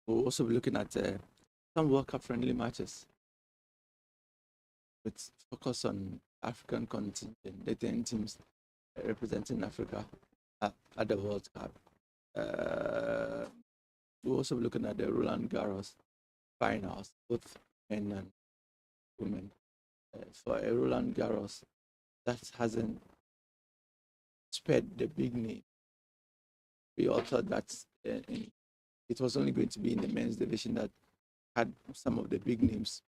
We'll also be looking at some World Cup friendly matches with focus on African contingent, the 10 teams representing Africa at the World Cup. We'll also be looking at the Roland Garros finals, both men and women. For a Roland Garros that hasn't spread the big name, we all thought that it was only going to be in the men's division that had some of the big names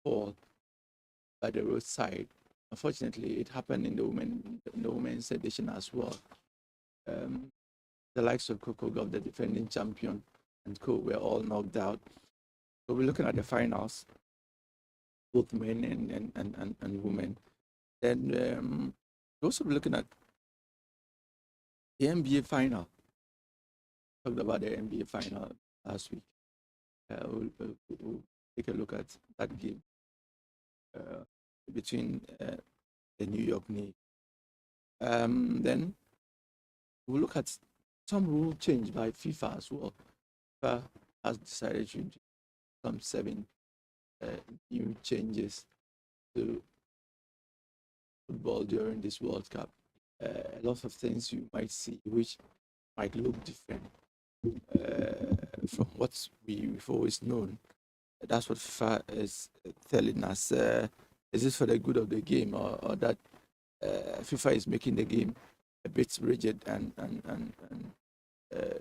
fall by the roadside. Unfortunately, it happened in the women's edition as well. The likes of Coco Gauff, the defending champion, and co were all knocked out. So we're looking at the finals, both men and women. Then we're also looking at the NBA final. Talked about the NBA final last week. We'll take a look at that game between the New York Knicks. Then we'll look at some rule change by FIFA as well. FIFA has decided to do some 7 new changes to football during this World Cup. A lot of things you might see which might look different from what we've always known. That's what FIFA is telling us. Is this for the good of the game, or that FIFA is making the game a bit rigid and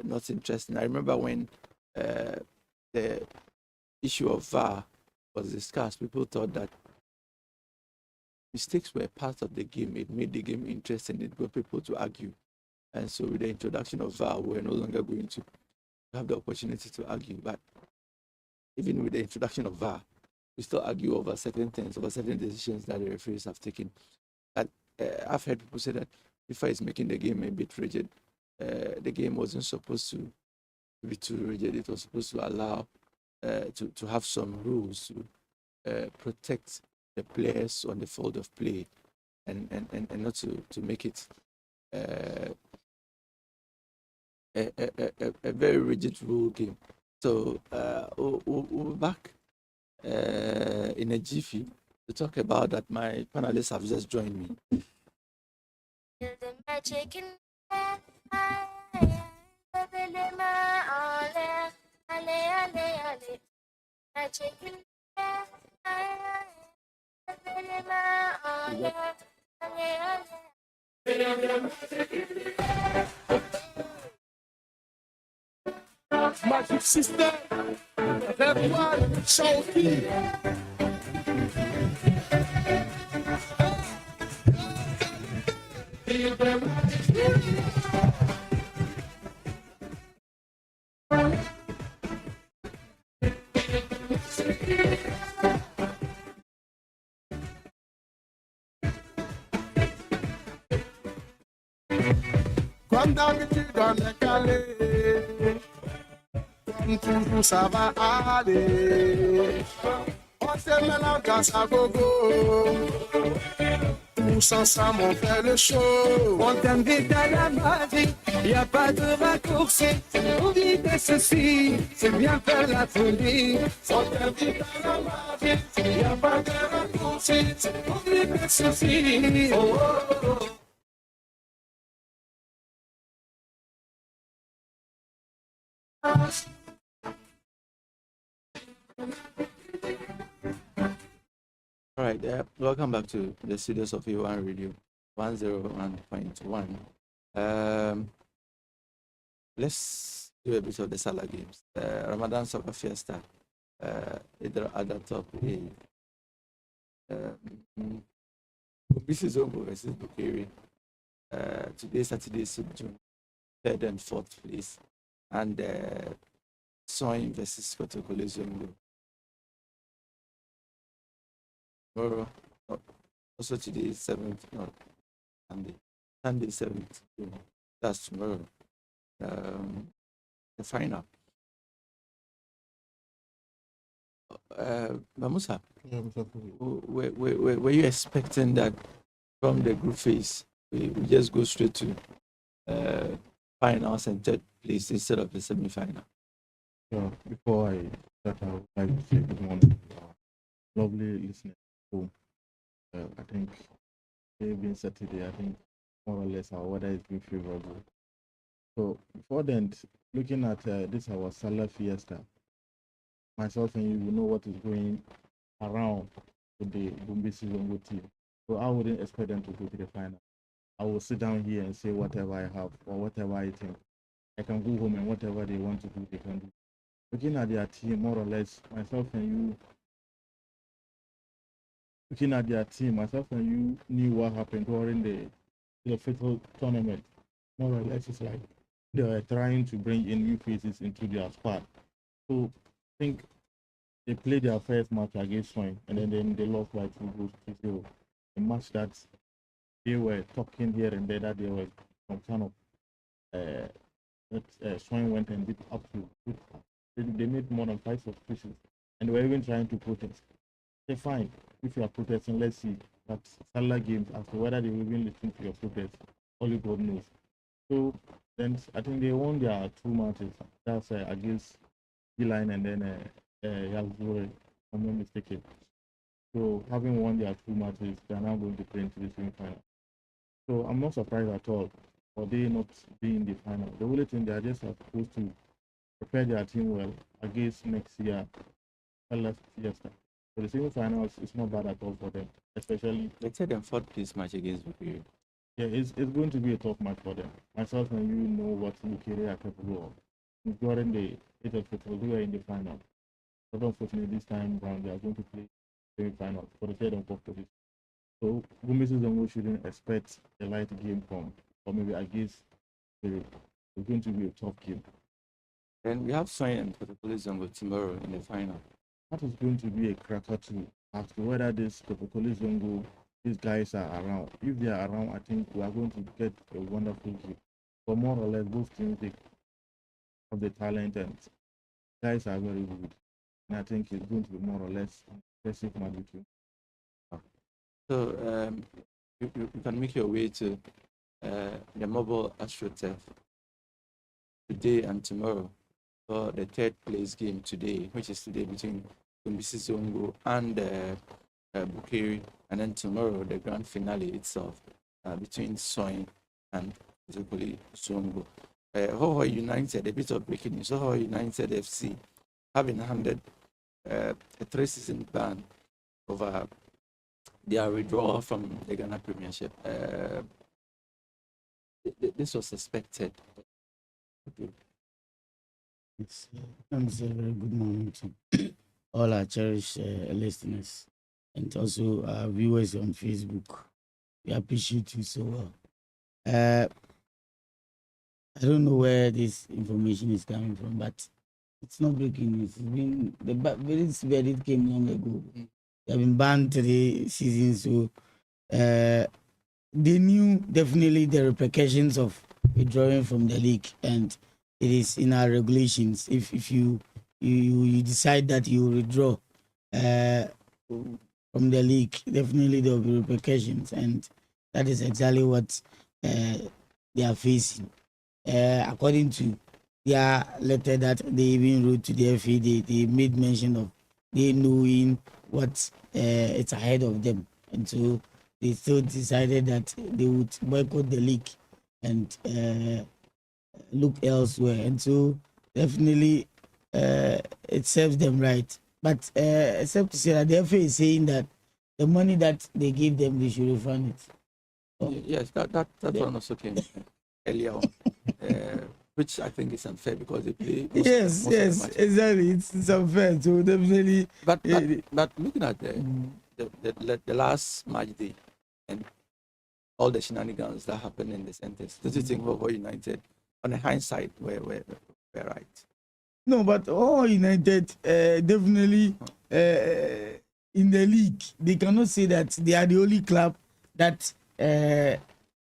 not interesting? I remember when the issue of VAR was discussed, people thought that mistakes were part of the game. It made the game interesting. It got people to argue. And so with the introduction of VAR, we're no longer going to have the opportunity to argue. But even with the introduction of VAR, we still argue over certain things, over certain decisions that the referees have taken. And I've heard people say that FIFA is making the game a bit rigid. The game wasn't supposed to be too rigid. It was supposed to allow to have some rules to protect the players on the field of play, and not to make it a very rigid rule game. So we'll be back in a jiffy to talk about that. My panelists have just joined me. The magic in magic in Magic System, everyone, Shoki. Comme d'habitude, on est calé. Comme toujours, ça va aller. On se mélange grâce à gogo. Tous ensemble, on fait le show. On t'invite à la magie, y a pas de raccourci. Oublie tes soucis, c'est bien faire la folie. On t'invite à la magie, y a pas de raccourci. Oublie tes soucis. Oh, oh, oh. All right, welcome back to the studios of A1 Radio 101.1. Let's do a bit of the Salah games. Ramadan Soccer Fiesta, Adha Top A. This Zongo versus Bukiri. Today, Saturday, June 3rd and 4th place. And Soin versus Kotokole Zongo. Tomorrow, also today is 7th, no, Sunday 7th. That's tomorrow. The final. Mamusa, were you expecting that from the group phase we just go straight to finals and third place instead of the semi-final? So before I start, I would like to say good morning to our lovely listeners. So, I think they've been Saturday. I think more or less our weather has been favorable. So before then, looking at this our Salah Fiesta, myself and you will know what is going around with the Bumbisi Zongo team. So I wouldn't expect them to go to the final. I will sit down here and say whatever I have or whatever I think. I can go home and whatever they want to do, they can do. Looking at their team, more or less, myself and you, looking at their team, myself and you knew what happened during the fatal tournament. More or less, it's like they were trying to bring in new faces into their squad. So I think they played their first match against Swine and then they lost by 2 goals to 0. A match that they were talking here and there that they were some kind of Swine went and did up to they made more than 5 substitutions and they were even trying to protest. Say fine, if you are protesting, let's see. But Salah games as to whether they will even listen to your protest, only God knows. So then I think they won their 2 matches. That's against Beeline and then Yalzure, if I'm not mistaken. So having won their 2 matches, they are now going to play into the semi-final. So I'm not surprised at all for they not being in the final. The only thing they are just supposed to prepare their team well against next year, Salah Fiesta. So the semi-finals is not bad at all for them, especially. They said them fought this match against Bukiri. Yeah, it's going to be a tough match for them. Myself and you know what Bukiri are capable of. During the 8th of April, they were in the final. But unfortunately, this time around, they are going to play semi-final for the third and fourth position. So Bumbisi Zongo shouldn't expect a light game from, or maybe against Bukiri. It's going to be a tough game. Then we have Soin and Kotokoli Zongo tomorrow in the final. That is going to be a cracker too. As to whether this Kotokoli Zongo, these guys are around. If they are around, I think we are going to get a wonderful game. But more or less, both teams they have the talent and guys are very good. And I think it's going to be more or less an impressive match between. So you can make your way to the mobile AstroTurf today and tomorrow for the third place game today, which is today between Bumbisi Zongo and Bukiri, and then tomorrow the grand finale itself between Soin and Kotokoli Zongo. Hoho United, a bit of breaking news. Hoho United FC having handed a 3-season ban over their withdrawal from the Ghana Premiership. This was suspected. It's, a very good morning to all our cherished listeners and also our viewers on Facebook. We appreciate you so well. I don't know where this information is coming from, but it's not breaking news. It's been this verdict came long ago. They have been banned 3 seasons, so they knew definitely the repercussions of withdrawing from the league, and it is in our regulations. If you decide that you withdraw from the league, definitely there will be repercussions, and that is exactly what they are facing. According to their letter that they even wrote to the FA, they made mention of they knowing what it's ahead of them, and so they still decided that they would boycott the league and look elsewhere, and so definitely it serves them right. But except to say that the FA is saying that the money that they gave them, they should refund it. Oh. Yes, that one also came earlier on, which I think is unfair because they play. Yes, exactly. It's unfair. So definitely. But looking at the last match day and all the shenanigans that happened in the centers, do you think Hoho United, on the hindsight, were right? No, but Hoho United definitely in the league, they cannot say that they are the only club that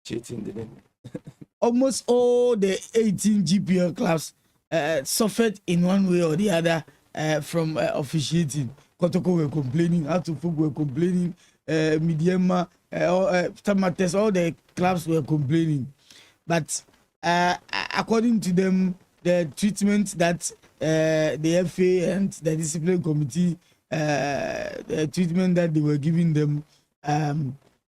cheating didn't. Almost all the 18 GPL clubs suffered in one way or the other from officiating. Kotoko were complaining, Atufug were complaining, Midiema, Tamates, all the clubs were complaining. But according to them, the treatment that the FA and the discipline committee, the treatment that they were giving them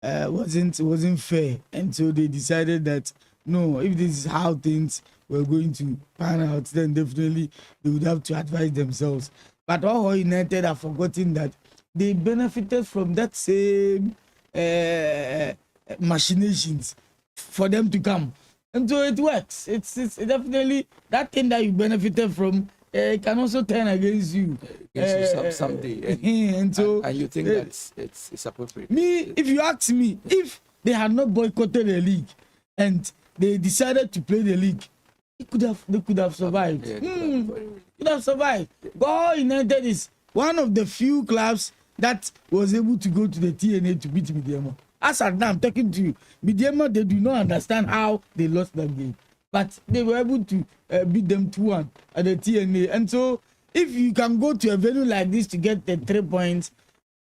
wasn't fair, and so they decided that no, if this is how things were going to pan out, then definitely they would have to advise themselves. But all United have forgotten that they benefited from that same machinations for them to come, and so it works. It's definitely that thing that you benefited from. Can also turn against you. Someday. And so And you think that it's appropriate. me, if you ask me, if they had not boycotted the league and they decided to play the league, they could have survived. Yeah, Could have survived. But United is one of the few clubs that was able to go to the TNA to beat Midiama. As at now, I'm talking to you, Midiama, they do not understand how they lost that game, but they were able to beat them 2-1 at the TNA. And so, if you can go to a venue like this to get the 3 points,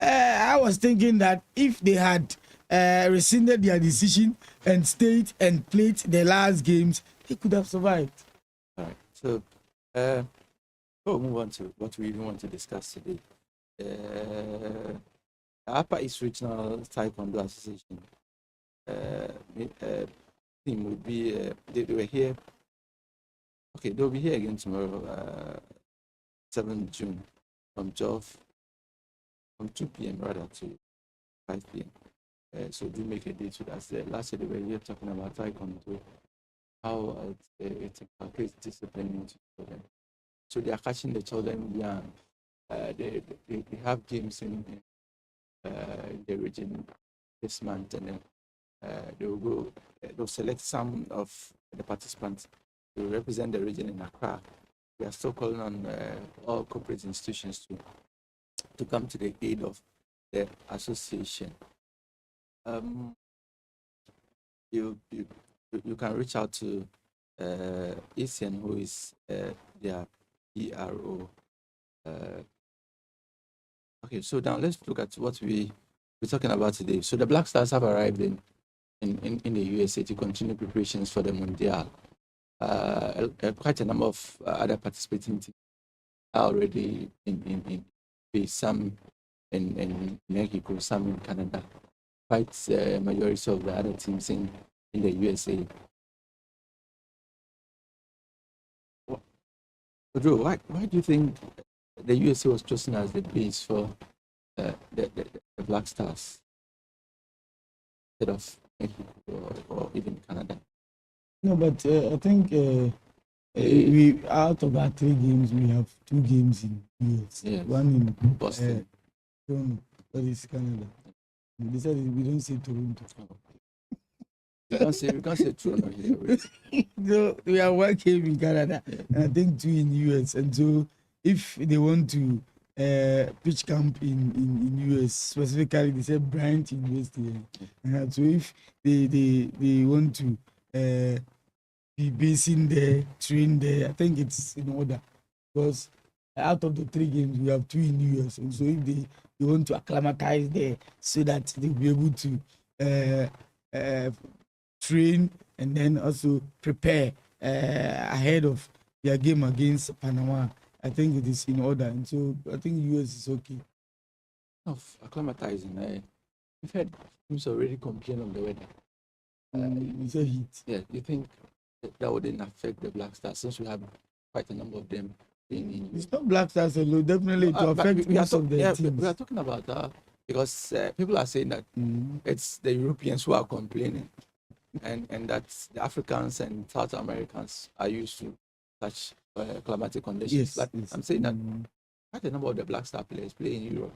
I was thinking that if they had rescinded their decision and stayed and played the last games, they could have survived. All right. So, we'll move on to what we even want to discuss today. Upper East Regional Taekwondo Association team will be, they were here. Okay, they'll be here again tomorrow, 7th June, from 2 p.m. rather to 5 p.m. So do make a date to that. Last year they were here talking about Taekwondo, how it inculcates discipline into children. So they are catching the children young. They have games in the region this month, and then they'll select some of the participants to represent the region in Accra. We are still calling on all corporate institutions to come to the aid of the association. You can reach out to Asian, who is their PRO. Okay, so now let's look at what we're talking about today. So the Black Stars have arrived in the USA to continue preparations for the Mundial. Quite a number of other participating teams are already in base, some in Mexico, some in Canada. Quite a majority of the other teams in the USA. Drew, why do you think the USA was chosen as the base for the Black Stars instead of Mexico or even Canada? No, but I think we out of our 3 games, we have 2 games in US. Yes. One in Boston. Toronto, that is Canada. They said we don't say Toronto. We can't say Toronto here. So we have 1 game in Canada, and I think 2 in US. And so if they want to pitch camp in US, specifically they said Bryant University. So if they want to be basing there, train there, I think it's in order, because out of the 3 games we have 2 in US, and so if they want to acclimatize there so that they'll be able to train and then also prepare ahead of their game against Panama, I think it is in order, and so I think US is okay. Of acclimatizing, we've had teams already complain of the weather. You say heat. Yeah, you think that wouldn't affect the Black Stars, since we have quite a number of them in It's not Black Stars alone, definitely to affect most of the teams. we are talking about because people are saying that it's the Europeans who are complaining, and that the Africans and South Americans are used to such climatic conditions. Yes, But yes. I'm saying that quite a number of the Black Star players play in Europe.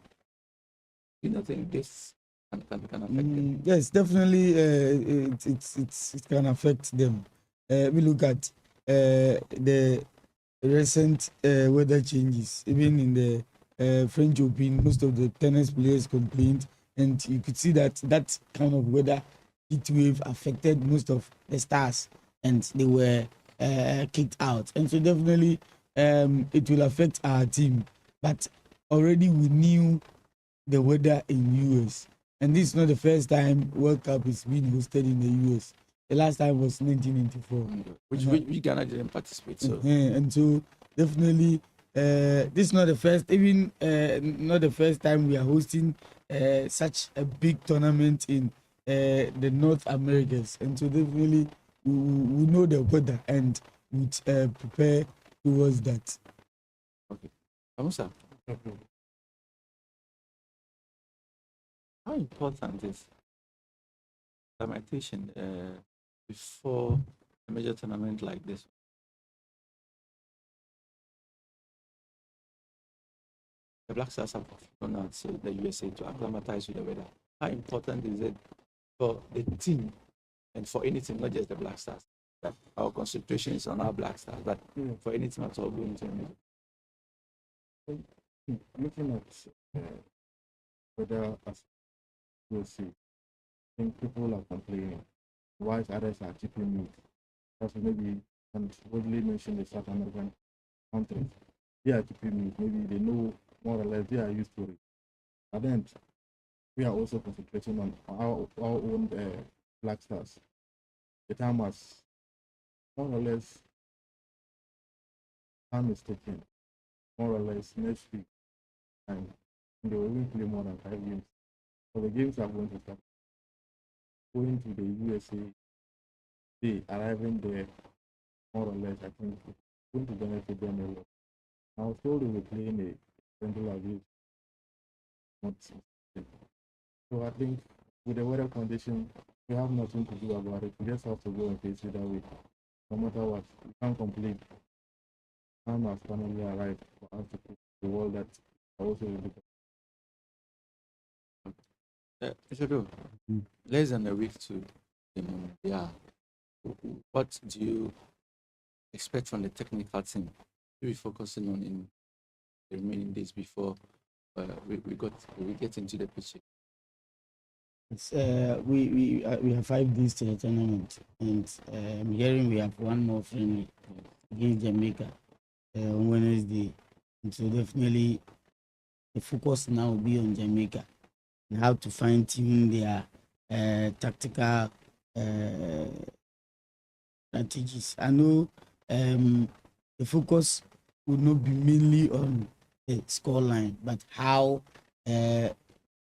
Do you not think this can affect them? Yes, definitely. It can affect them. We look at the recent weather changes. Even in the French Open, most of the tennis players complained, and you could see that kind of weather heat wave affected most of the stars, and they were kicked out. And so definitely it will affect our team. But already we knew the weather in US, and this is not the first time World Cup is being hosted in the US. The last time was 1994. Which Ghana didn't participate. So And so definitely, this is not the first, even not the first time we are hosting such a big tournament in the North Americas, and so definitely we know the weather and we prepare towards that. Amusa, how important is acclimatation before a major tournament like this? The Black Stars have gone out to the USA to acclimatize with the weather. How important is it for the team and for any team, not just the Black Stars, that our concentration is on our Black Stars, but for any team at all going to a major? Looking at whether as we'll see, I think people are complaining, whilst others are keeping mute. As maybe and widely mentioned the South American countries, they are keeping mute. Maybe they know more or less, they are used to it. But then we are also concentrating on our own Black Stars. The time has more or less time is taken, more or less next week, and they will even play more than 5 games. So the games are going to start. Going to the USA, they arriving there, more or less, I think it's going to benefit them a lot. I was told they were playing a Central Aviv. So I think with the weather condition, we have nothing to do about it. We just have to go and face it that way. No matter what, we can't complain. Time has finally arrived for us to put the world that also will be. Ishodo, less than a week to the moment. Yeah. What do you expect from the technical team to be focusing on in the remaining days before we get into the pitch? It's, we have 5 days to the tournament, and I'm hearing we have one more friendly against Jamaica on Wednesday, and so definitely the focus now will be on Jamaica and how to fine tune their tactical strategies. I know the focus will not be mainly on the scoreline, but how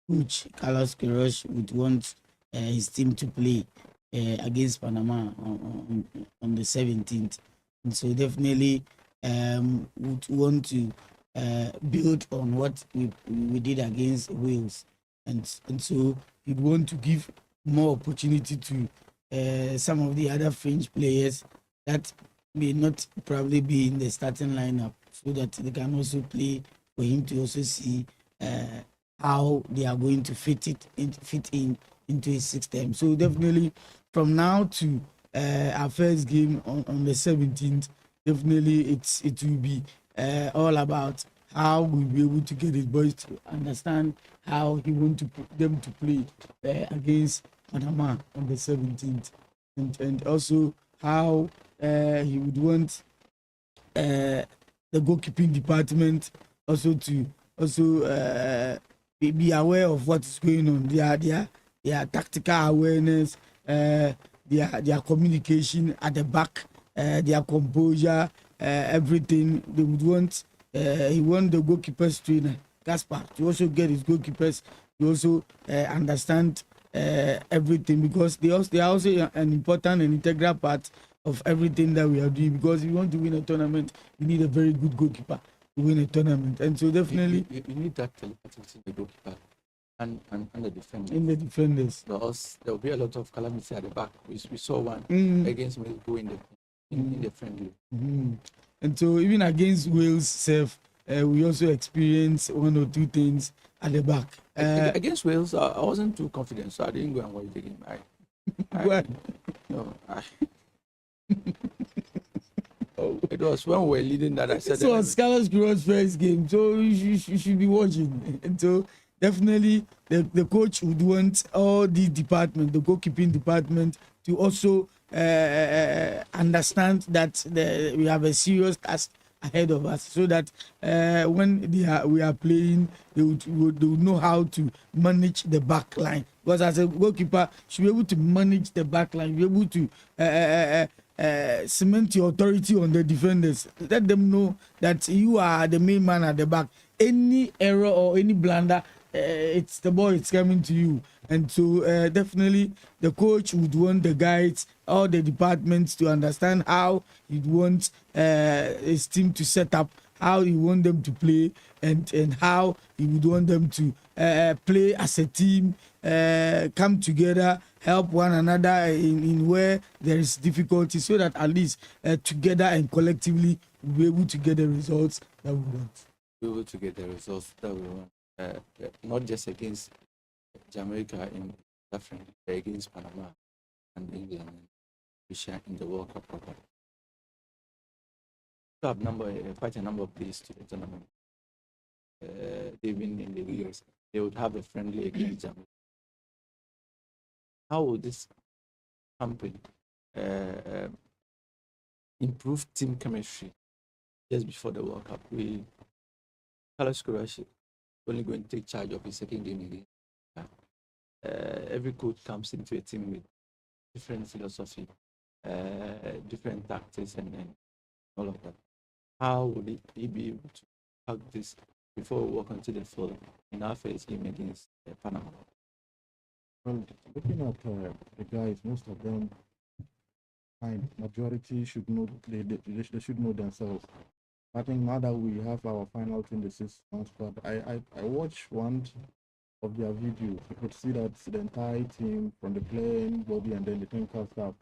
Coach Carlos Queiroz would want his team to play against Panama on the 17th. And so definitely would want to build on what we did against Wales. And so you'd want to give more opportunity to some of the other French players that may not probably be in the starting lineup, so that they can also play, for him to also see how they are going to fit in into his system. So definitely from now to our first game on the 17th, definitely it will be all about how we'll be able to get his boys to understand how he wants to put them to play against Panama on the 17th, and also how he would want the goalkeeping department also to be aware of what is going on. Their tactical awareness, their communication at the back, their composure, everything. They would want he want the goalkeepers trainer Gaspar to also get his goalkeepers to also understand everything, because they are also an important and integral part of everything that we are doing. Because if you want to win a tournament, you need a very good goalkeeper to win a tournament, and so definitely you need that telepathy in the goalkeeper and the defenders. in the defenders. Because there will be a lot of calamity at the back. We saw one against Mexico in the friendly. And so even against Wales self, we also experienced 1 or 2 things at the back. Against Wales, I wasn't too confident, so I didn't go and watch the game. Why? It was when we were leading that I said. This was Carlos Queiroz first game, so you should be watching. And so definitely the coach would want all the department, the goalkeeping department, to also understand that we have a serious task ahead of us, so that when we are playing, they would know how to manage the back line. Because as a goalkeeper, you should be able to manage the back line, be able to cement your authority on the defenders. Let them know that you are the main man at the back. Any error or any blunder, it's the ball. It's coming to you. And so definitely the coach would want the guys, all the departments to understand how he'd want his team to set up, how he want them to play, and how he would want them to play as a team, come together, help one another in where there is difficulty, so that at least together and collectively we'll be able to get the results that we want. Be able to get the results that we want, not just against Jamaica in different, against Panama and England and Russia in the World Cup proper. We have quite a number of days to the tournament. They've been in the years. They would have a friendly against Jamaica. How would this campaign improve team chemistry just before the World Cup? Carlos Queiroz only going to take charge of his second game again. Every coach comes into a team with different philosophy, different tactics, and all of that. How would he be able to hug this before we walk onto the field in our first game against Panama? Well, looking at the guys, most of them, fine, majority should know, they should know themselves. I think now that we have our final 26-man squad, I watched one of their videos. You could see that the entire team, from the playing body and then the technical staff,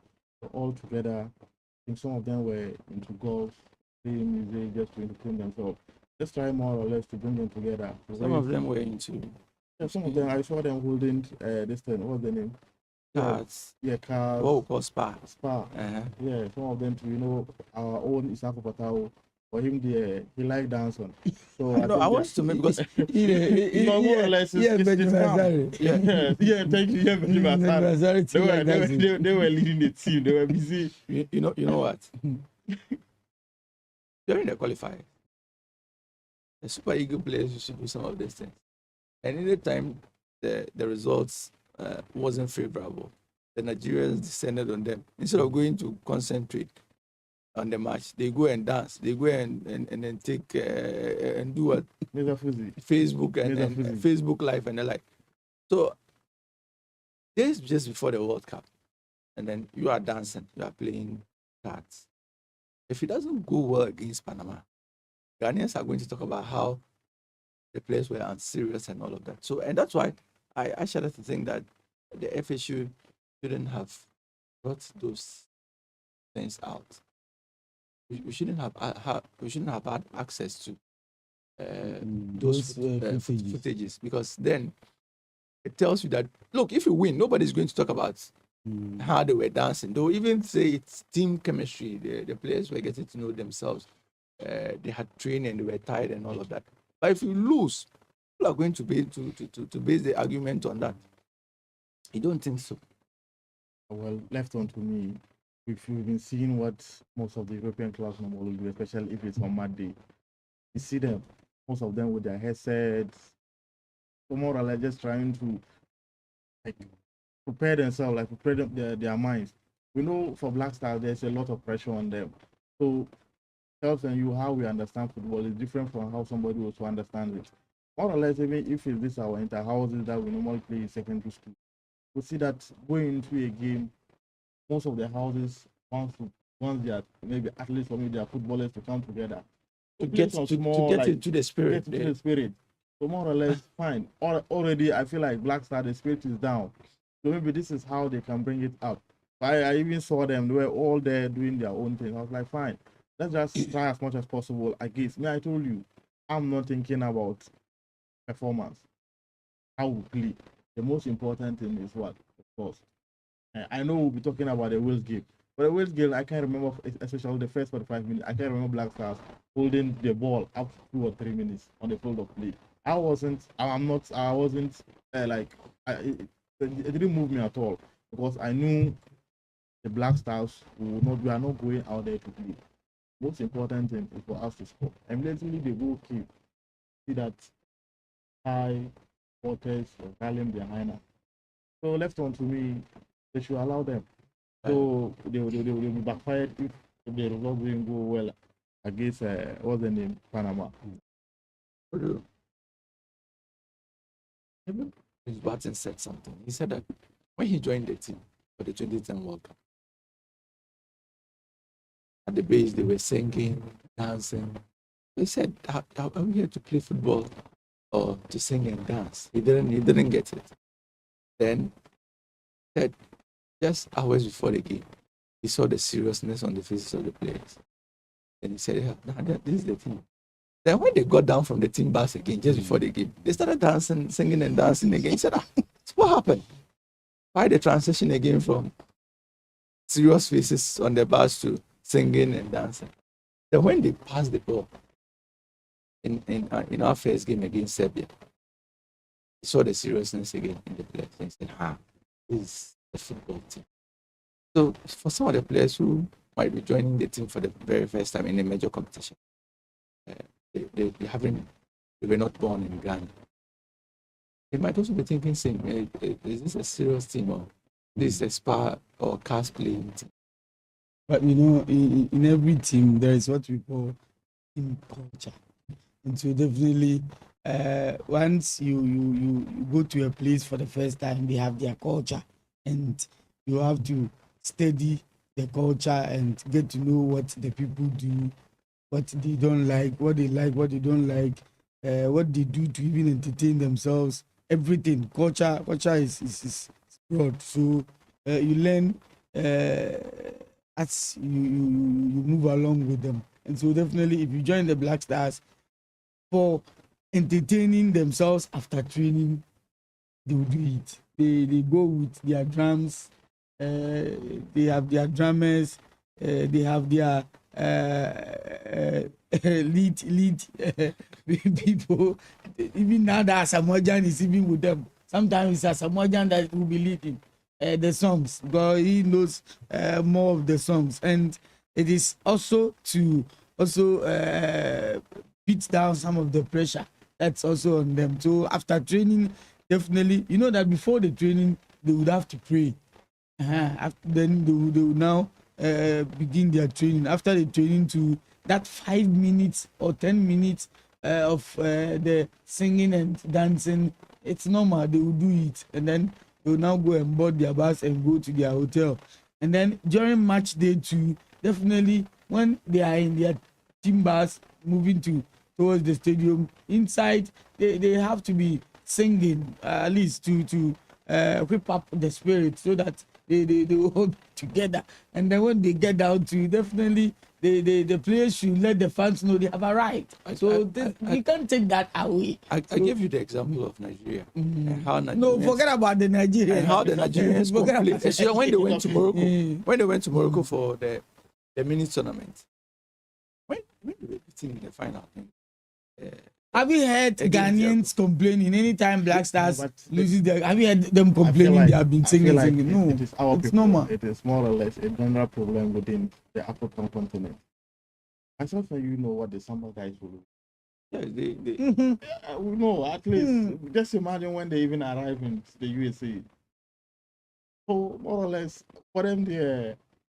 were all together. I think some of them were into golf, playing music, just to entertain themselves. Just try more or less to bring them together. Some of them were into. Yeah, some of them, I saw them holding this thing. What's the name? Cards. Yeah, cards. What we call Spa. Spa. Yeah, some of them, our own Isako Patao. For him, he liked dancing. So I want to make, because more or less, yeah, thank you. Yeah, Benjamin Asare. They were leading the team. They were busy. You know what? During the qualifier, the Super Eagle players used to do some of these things. And any time the results wasn't favorable, the Nigerians descended on them. Instead of going to concentrate on the match, they go and dance. They go and then take and do what? Facebook and Facebook Live and the like. So days just before the World Cup, and then you are dancing, you are playing cards. If it doesn't go well against Panama, Ghanaians are going to talk about how the players were unserious and all of that. So, and that's why I started to think that the FSU shouldn't have brought those things out. We shouldn't have had access to those footages, because then it tells you that, look, if you win, nobody's going to talk about how they were dancing. They'll even say it's team chemistry. The players were getting to know themselves. They had trained and they were tired and all of that. But if you lose, people are going to base the argument on that. I don't think so. Well, left on to me, if you've been seeing what most of the European clubs normally do, especially if it's on mad day, you see them, most of them with their headsets, so more or less just trying to prepare themselves, prepare their minds. We know for Black Stars, there's a lot of pressure on them. So tells you how we understand football is different from how somebody also understands it. More or less, even if this our inter-houses that we normally play in secondary school, we see that going into a game, most of the houses want they are maybe athletes or maybe they are footballers to come together to get into the spirit. Get into the spirit. So more or less, fine. Already, I feel like Black Star, the spirit is down. So maybe this is how they can bring it up. I even saw them; they were all there doing their own thing. I was like, fine, let's just try as much as possible against me. I told you, I'm not thinking about performance. How we play. The most important thing is what? Of course. I know we'll be talking about the Wales game. But the Wales game, I can't remember, especially the first 45 minutes, I can't remember Black Stars holding the ball up 2 or 3 minutes on the field of play. It didn't move me at all, because I knew the Black Stars we are not going out there to play. Most important thing is for us to score. And literally the goalkeeper, see that high waters or rallying behind us. So left on to me, they should allow them. So they will be backfired if the result didn't go well against what's the name, Panama. Although, even Chris Barton said something. He said that when he joined the team for the 2010 World Cup, at the base they were singing, dancing. He said, "Are we here to play football or to sing and dance?" He didn't get it. Then said just hours before the game, he saw the seriousness on the faces of the players. And he said, "Yeah, this is the team." Then when they got down from the team bus again, just before the game, they started dancing, singing and dancing again. He said, "What happened? Why the transition again from serious faces on the bus to singing and dancing?" Then when they passed the ball in our first game against Serbia, he saw the seriousness again in the players. And he said, this is the football team. So for some of the players who might be joining the team for the very first time in a major competition, they were not born in Ghana. They might also be thinking, saying, is this a serious team or this is a spa or cast playing team? But you know, in every team there is what we call team culture. And so definitely, once you go to a place for the first time, they have their culture, and you have to study the culture and get to know what the people do, what they don't like, what they don't like, what they do to even entertain themselves. Everything culture is broad. So you learn as you move along with them. And so definitely, if you join the Black Stars for entertaining themselves after training, they will do it. They go with their drums, they have their drummers, they have their lead people. Even now that Samojan is even with them. Sometimes it's a Samojan that will be leading the songs, because he knows more of the songs. And it is also to beat down some of the pressure that's also on them. So after training, definitely, you know that before the training, they would have to pray. Then they would now begin their training. After the training, to that 5 minutes or 10 minutes of the singing and dancing, it's normal. They will do it, and then they will now go and board their bus and go to their hotel. And then during match day 2, definitely when they are in their team bus moving towards the stadium, inside they have to be singing at least to whip up the spirit, so that they will hold together. And then when they get down to, definitely the players should let the fans know they have arrived. We can't take that away. I give you the example of Nigeria. And how Nigerians, No, forget about the Nigerians. and how the Nigerians complete. So when they went to Morocco, for the mini tournament, when they were beating in the final, Have you heard Again, Ghanaians complaining anytime Black Stars but loses their? Have you heard them I feel complaining like- they have been I feel singing? like No, it is our it's people. normal. It is more or less a general problem within the African continent. Myself and you know what the summer guys will do. yeah, they Mhm. We know, at least. Just imagine when they even arrive in the USA. So more or less, for them,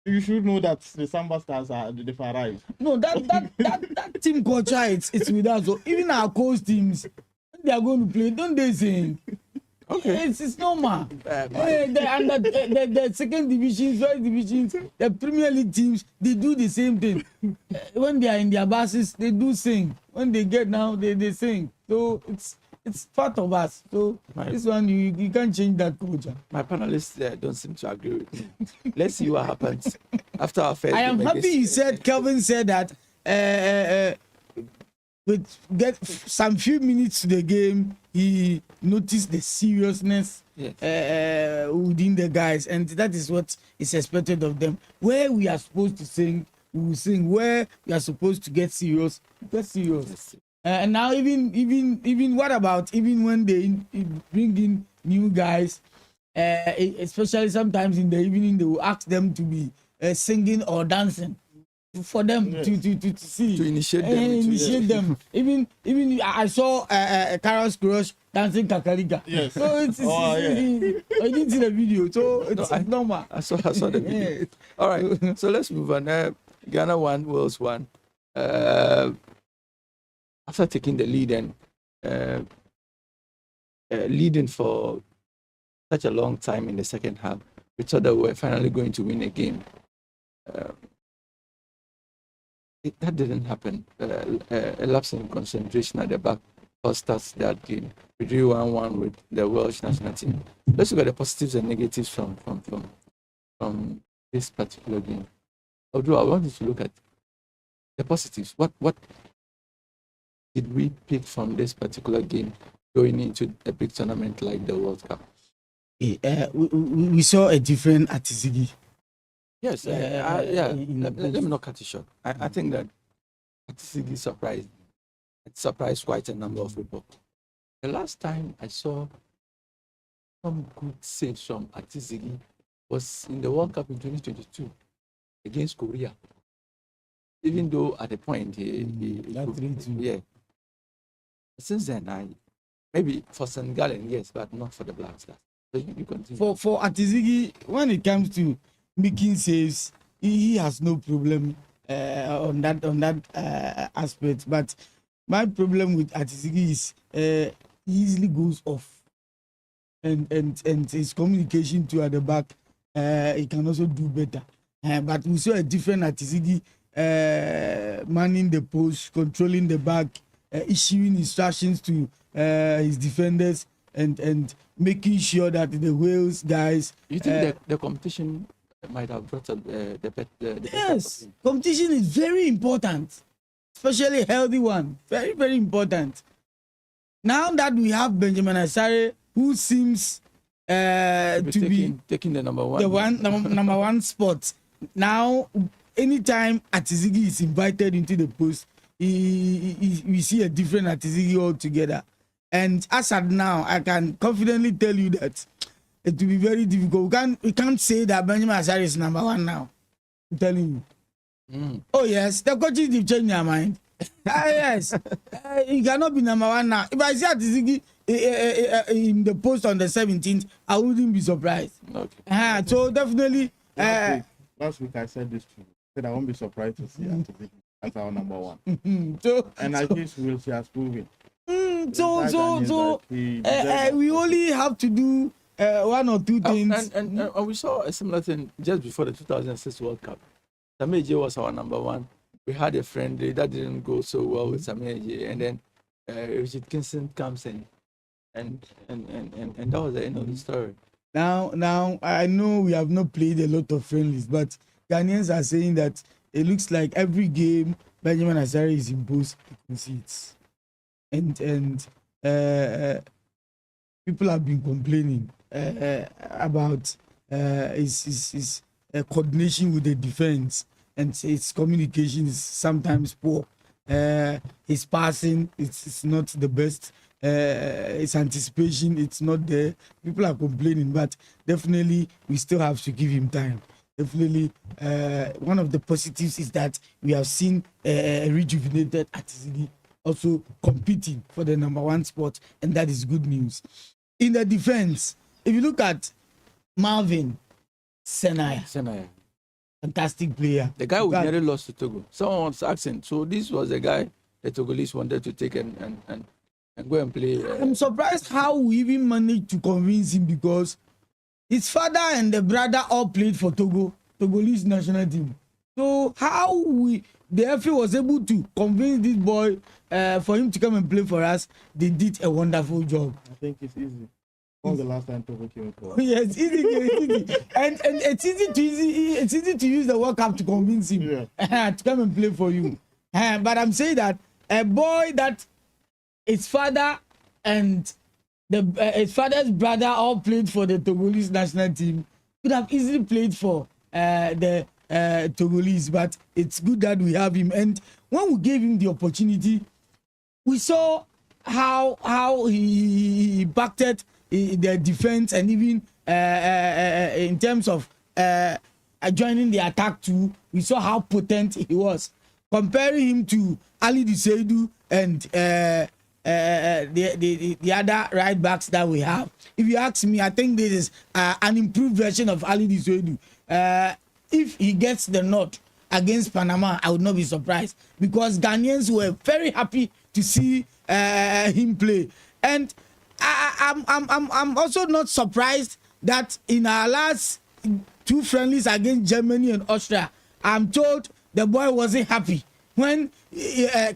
you should know that the Samba Stars they've arrived. No, that team culture, it's with us. So even our coach teams, when they are going to play, don't they sing? okay. It's normal. But The second divisions, first divisions, the Premier League teams, they do the same thing. When they are in their buses, they do sing. When they get now, they sing. So it's part of us. So Right. this one, you can't change that culture. my panelists don't seem to agree with me. Let's see what happens after our first I am game happy against- you said, Kelvin said that with some few minutes to the game, he noticed the seriousness Yes. within the guys, and that is what is expected of them. Where we are supposed to sing, we will sing. Where we are supposed to get serious, get serious. Yes. And now even what about even when they bring in new guys, especially sometimes in the evening, they will ask them to be singing or dancing. for them Yes. to see. To initiate them Eh, into- initiate them. Even I saw Carlos Crush dancing kakarika. Yes. So it's Oh, yeah. I didn't see the video, so it's normal. I saw the video. Yeah. All right, so let's move on. Ghana won, Wales won. After taking the lead and leading for such a long time in the second half, we thought that we were finally going to win a game. That didn't happen. A lapse in concentration at the back cost us that game. We drew 1-1 with the Welsh national team. Let's look at the positives and negatives from this particular game. Although I wanted to look at the positives. What did we pick from this particular game going into a big tournament like the World Cup? We saw a different Atisigi. Yes, in the let me not cut it short. I think that Atisigi surprised. It surprised quite a number of people. The last time I saw some good saves from Atisigi was in the World Cup in 2022 against Korea. Even though at the point that 3-2. yeah. Since then, maybe for Senegal, yes, but not for the Black Stars. So you continue. For Atisigi, when it comes to making saves, he has no problem on that aspect. But my problem with Atisigi is he easily goes off, and his communication too at the back, he can also do better. But we saw a different Atisigi manning the post, controlling the back, issuing instructions to his defenders, and making sure that the Wales guys. You think the competition might have brought up the better? Yes, competition is very important, especially a healthy one. Very, very important. Now that we have Benjamin Asare, who seems to be taking the number one, number one spot. Now, anytime Atisigi is invited into the post, we see a different Atisigi altogether. And as at now, I can confidently tell you that it will be very difficult. We can't say that Benjamin Asare is number one now. I'm telling you. Oh yes, the coaches have changed their mind. Yes, he cannot be number one now. If I see Atisigi in the post on the 17th, I wouldn't be surprised. Okay. So definitely. Last week I said this too. I said I won't be surprised to see Atisigi as our number one. And I guess we'll see us proving. We only have to do one or two things. And we saw a similar thing just before the 2006 World Cup. Samir J was our number one. We had a friendly that didn't go so well with Samir J, and then Richard Kingston comes in, and that was the end of the story. Now I know we have not played a lot of friendlies, but Ghanaians are saying that it looks like every game Benjamin Asare is imposed, he concedes. And people have been complaining about his coordination with the defense, and his communication is sometimes poor. His passing it's not the best. His anticipation it's not there. People are complaining, but definitely we still have to give him time. Definitely, one of the positives is that we have seen a rejuvenated Atisigi also competing for the number one spot, and that is good news. In the defense, if you look at Marvin Senaya, fantastic player. The guy who nearly lost to Togo. Someone was asking, so this was the guy the Togolese wanted to take and go and play. I'm surprised how we even managed to convince him, because his father and the brother all played for Togolese national team. So how the FA was able to convince this boy for him to come and play for us, they did a wonderful job. I think it's easy. When was the last time Togo came for us? Yes, easy. And it's easy to use the World Cup to convince him to come and play for you. But I'm saying that a boy that his father and his father's brother all played for the Togolese national team could have easily played for the Togolese, but it's good that we have him. And when we gave him the opportunity, we saw how he impacted the defense, and even in terms of joining the attack too, we saw how potent he was. Comparing him to Ali Diseidu and the other right backs that we have, if you ask me, I think this is an improved version of Ali Diseidu. If he gets the nod against Panama, I would not be surprised, because Ghanaians were very happy to see him play. And I'm also not surprised that in our last 2 friendlies against Germany and Austria, I'm told the boy wasn't happy when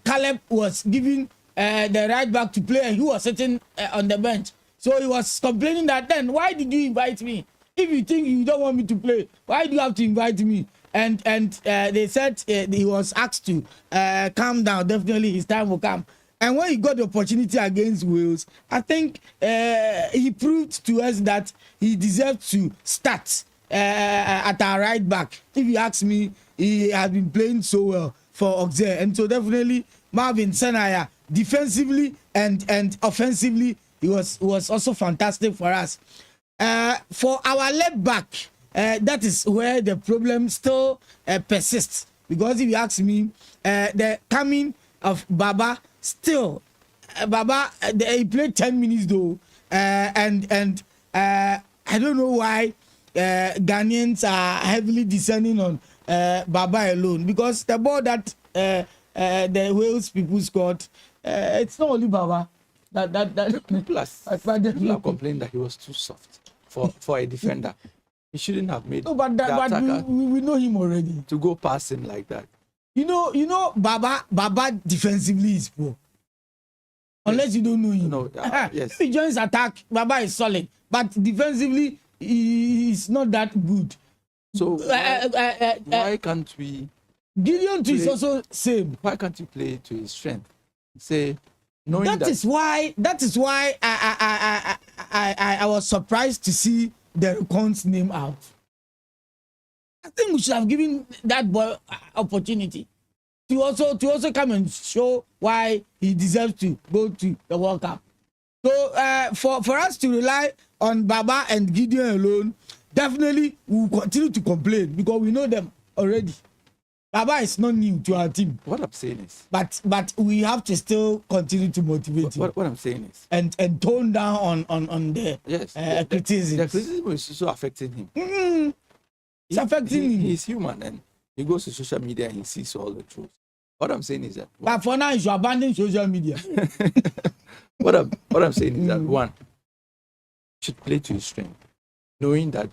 Caleb was giving the right back to play and he was sitting on the bench. So he was complaining that, then why did you invite me? If you think you don't want me to play, why do you have to invite me? And they said he was asked to calm down. Definitely his time will come. And when he got the opportunity against Wales, I think he proved to us that he deserved to start at our right back. If you ask me, he has been playing so well for Auxerre. And so definitely Marvin Senaya, defensively and offensively, he was also fantastic for us. For our left back, that is where the problem still persists. Because if you ask me, the coming of Baba, still, Baba, he played 10 minutes though, and I don't know why Ghanaians are heavily descending on Baba alone, because the ball that the Wales people scored, it's not only Baba. Plus, people are complaining that he was too soft for a defender. He shouldn't have made no, but we know him already. To go past him like that. You know, Baba defensively is poor. Unless you don't know him. No, yes. If he joins attack, Baba is solid. But defensively, he's not that good. So why can't we? Gideon too is also same. Why can't you play to his strength? Say, knowing That is why I was surprised to see the Recon's name out. I think we should have given that boy opportunity to also come and show why he deserves to go to the World Cup. So for us to rely on Baba and Gideon alone, definitely we will continue to complain because we know them already. Baba is not new to our team. What I'm saying is, but we have to still continue to motivate him. What I'm saying is, and tone down on the criticism. The criticism is also affecting him. It's affecting him. He's human and he goes to social media and he sees all the truth. What I'm saying is that. But for now, you should abandon social media. what I'm saying is that one should play to his strength, knowing that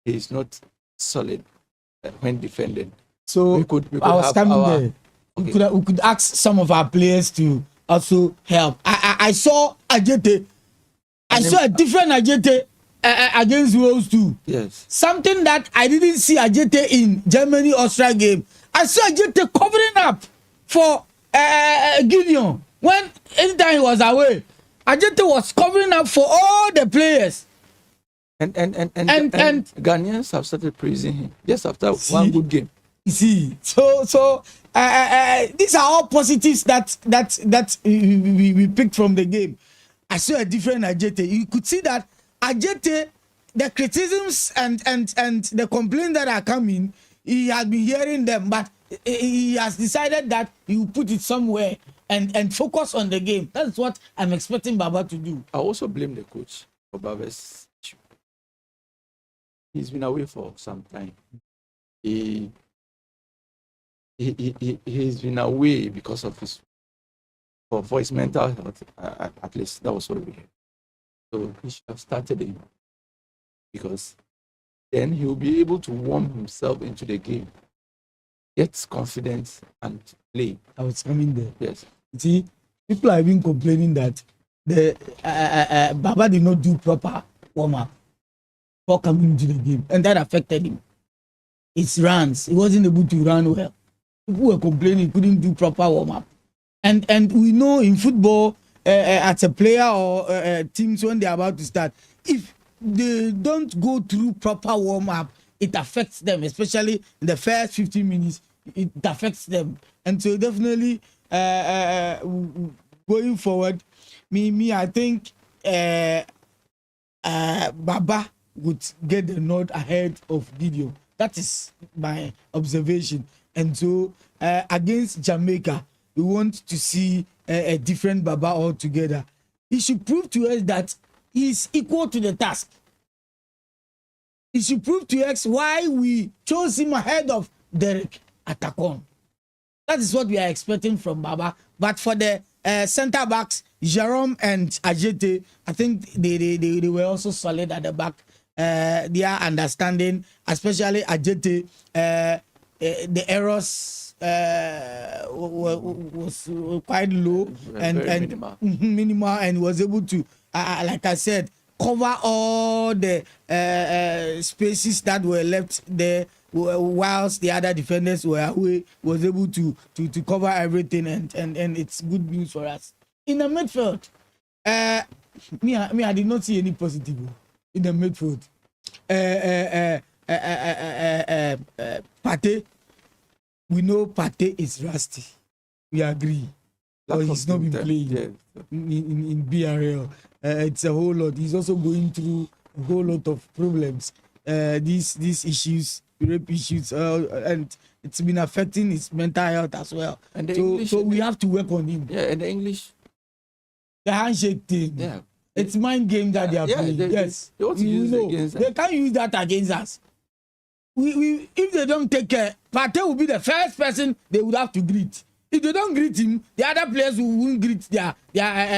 he is not solid when defending. So we could I was have coming our, there. okay. We could ask some of our players to also help. I saw Ajete. I saw a different Ajete against Wales too. Yes. Something that I didn't see Ajete in Germany-Austria game. I saw Ajete covering up for Gideon. When anytime he was away, Ajete was covering up for all the players. And Ghanaians have started praising him just after one good game. You see, so these are all positives that we picked from the game. I saw a different Ajete. You could see that Ajete, the criticisms and the complaints that are coming, he has been hearing them, but he has decided that he will put it somewhere and focus on the game. That's what I'm expecting Baba to do. I also blame the coach for Baba's issue. He's been away for some time. He's been away because of for his mental health. At least that was what we heard. So he should have started him, because then he will be able to warm himself into the game, get confidence and play. I was coming there. Yes. See, people have been complaining that the Baba did not do proper warm up for coming into the game, and that affected him. His runs, he wasn't able to run well. People were complaining he couldn't do proper warm up, and we know in football, as a player or teams when they are about to start, if they don't go through proper warm up, it affects them, especially in the first 15 minutes. It affects them, and so definitely going forward, I think Baba would get the nod ahead of Gideon. That is my observation. And so against Jamaica, we want to see a different Baba altogether. He should prove to us that he is equal to the task. He should prove to us why we chose him ahead of Derek Atakon. That is what we are expecting from Baba. But for the centre backs, Jerome and Ajete, I think they were also solid at the back. Their understanding, especially Ajete, the errors was quite low and minimal, and was able to, like I said, cover all the spaces that were left there, whilst the other defenders were away. Was able to cover everything, and it's good news for us. In the midfield, I did not see any positive in the midfield. Partey, we know Partey is rusty. We agree. Or he's not been playing in BRL. It's a whole lot. He's also going through a whole lot of problems. These issues, rape issues, and it's been affecting his mental health as well. And so we have to work on him. Yeah, and the English, the handshake thing. Yeah, it's mind game that they are playing. Yes, they want to use it against us. They can't use that against us. We if they don't take care, Partey will be the first person they would have to greet. If they don't greet him, the other players won't greet their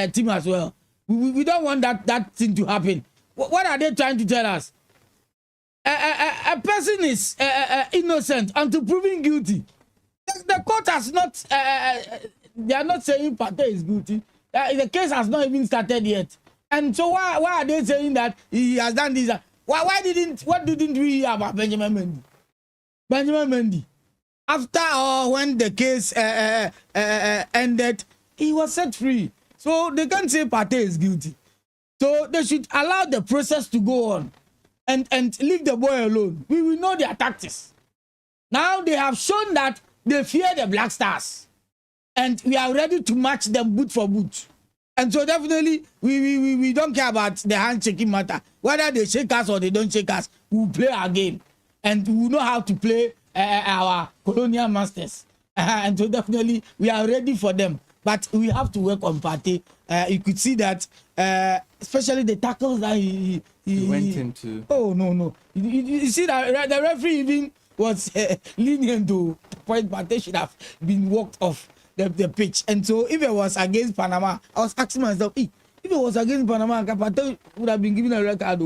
team as well. We don't want that thing to happen. What are they trying to tell us? A person is innocent until proven guilty. The court has not. They are not saying Partey is guilty. The case has not even started yet. And so why are they saying that he has done this? What didn't we hear about Benjamin Mendy? Benjamin Mendy, after or when the case ended, he was set free. So they can't say Partey is guilty. So they should allow the process to go on and leave the boy alone. We will know their tactics. Now they have shown that they fear the Black Stars, and we are ready to match them boot for boot. And so definitely we don't care about the handshaking matter. Whether they shake us or they don't shake us, we'll play our game. And we know how to play our colonial masters. And so definitely we are ready for them. But we have to work on Partey. You could see that, especially the tackles that he went into. Oh, no. You see that the referee even was lenient to point Partey should have been walked off the pitch. And so if it was against Panama, I was asking myself, if it was against Panama, Partey would have been given a red card.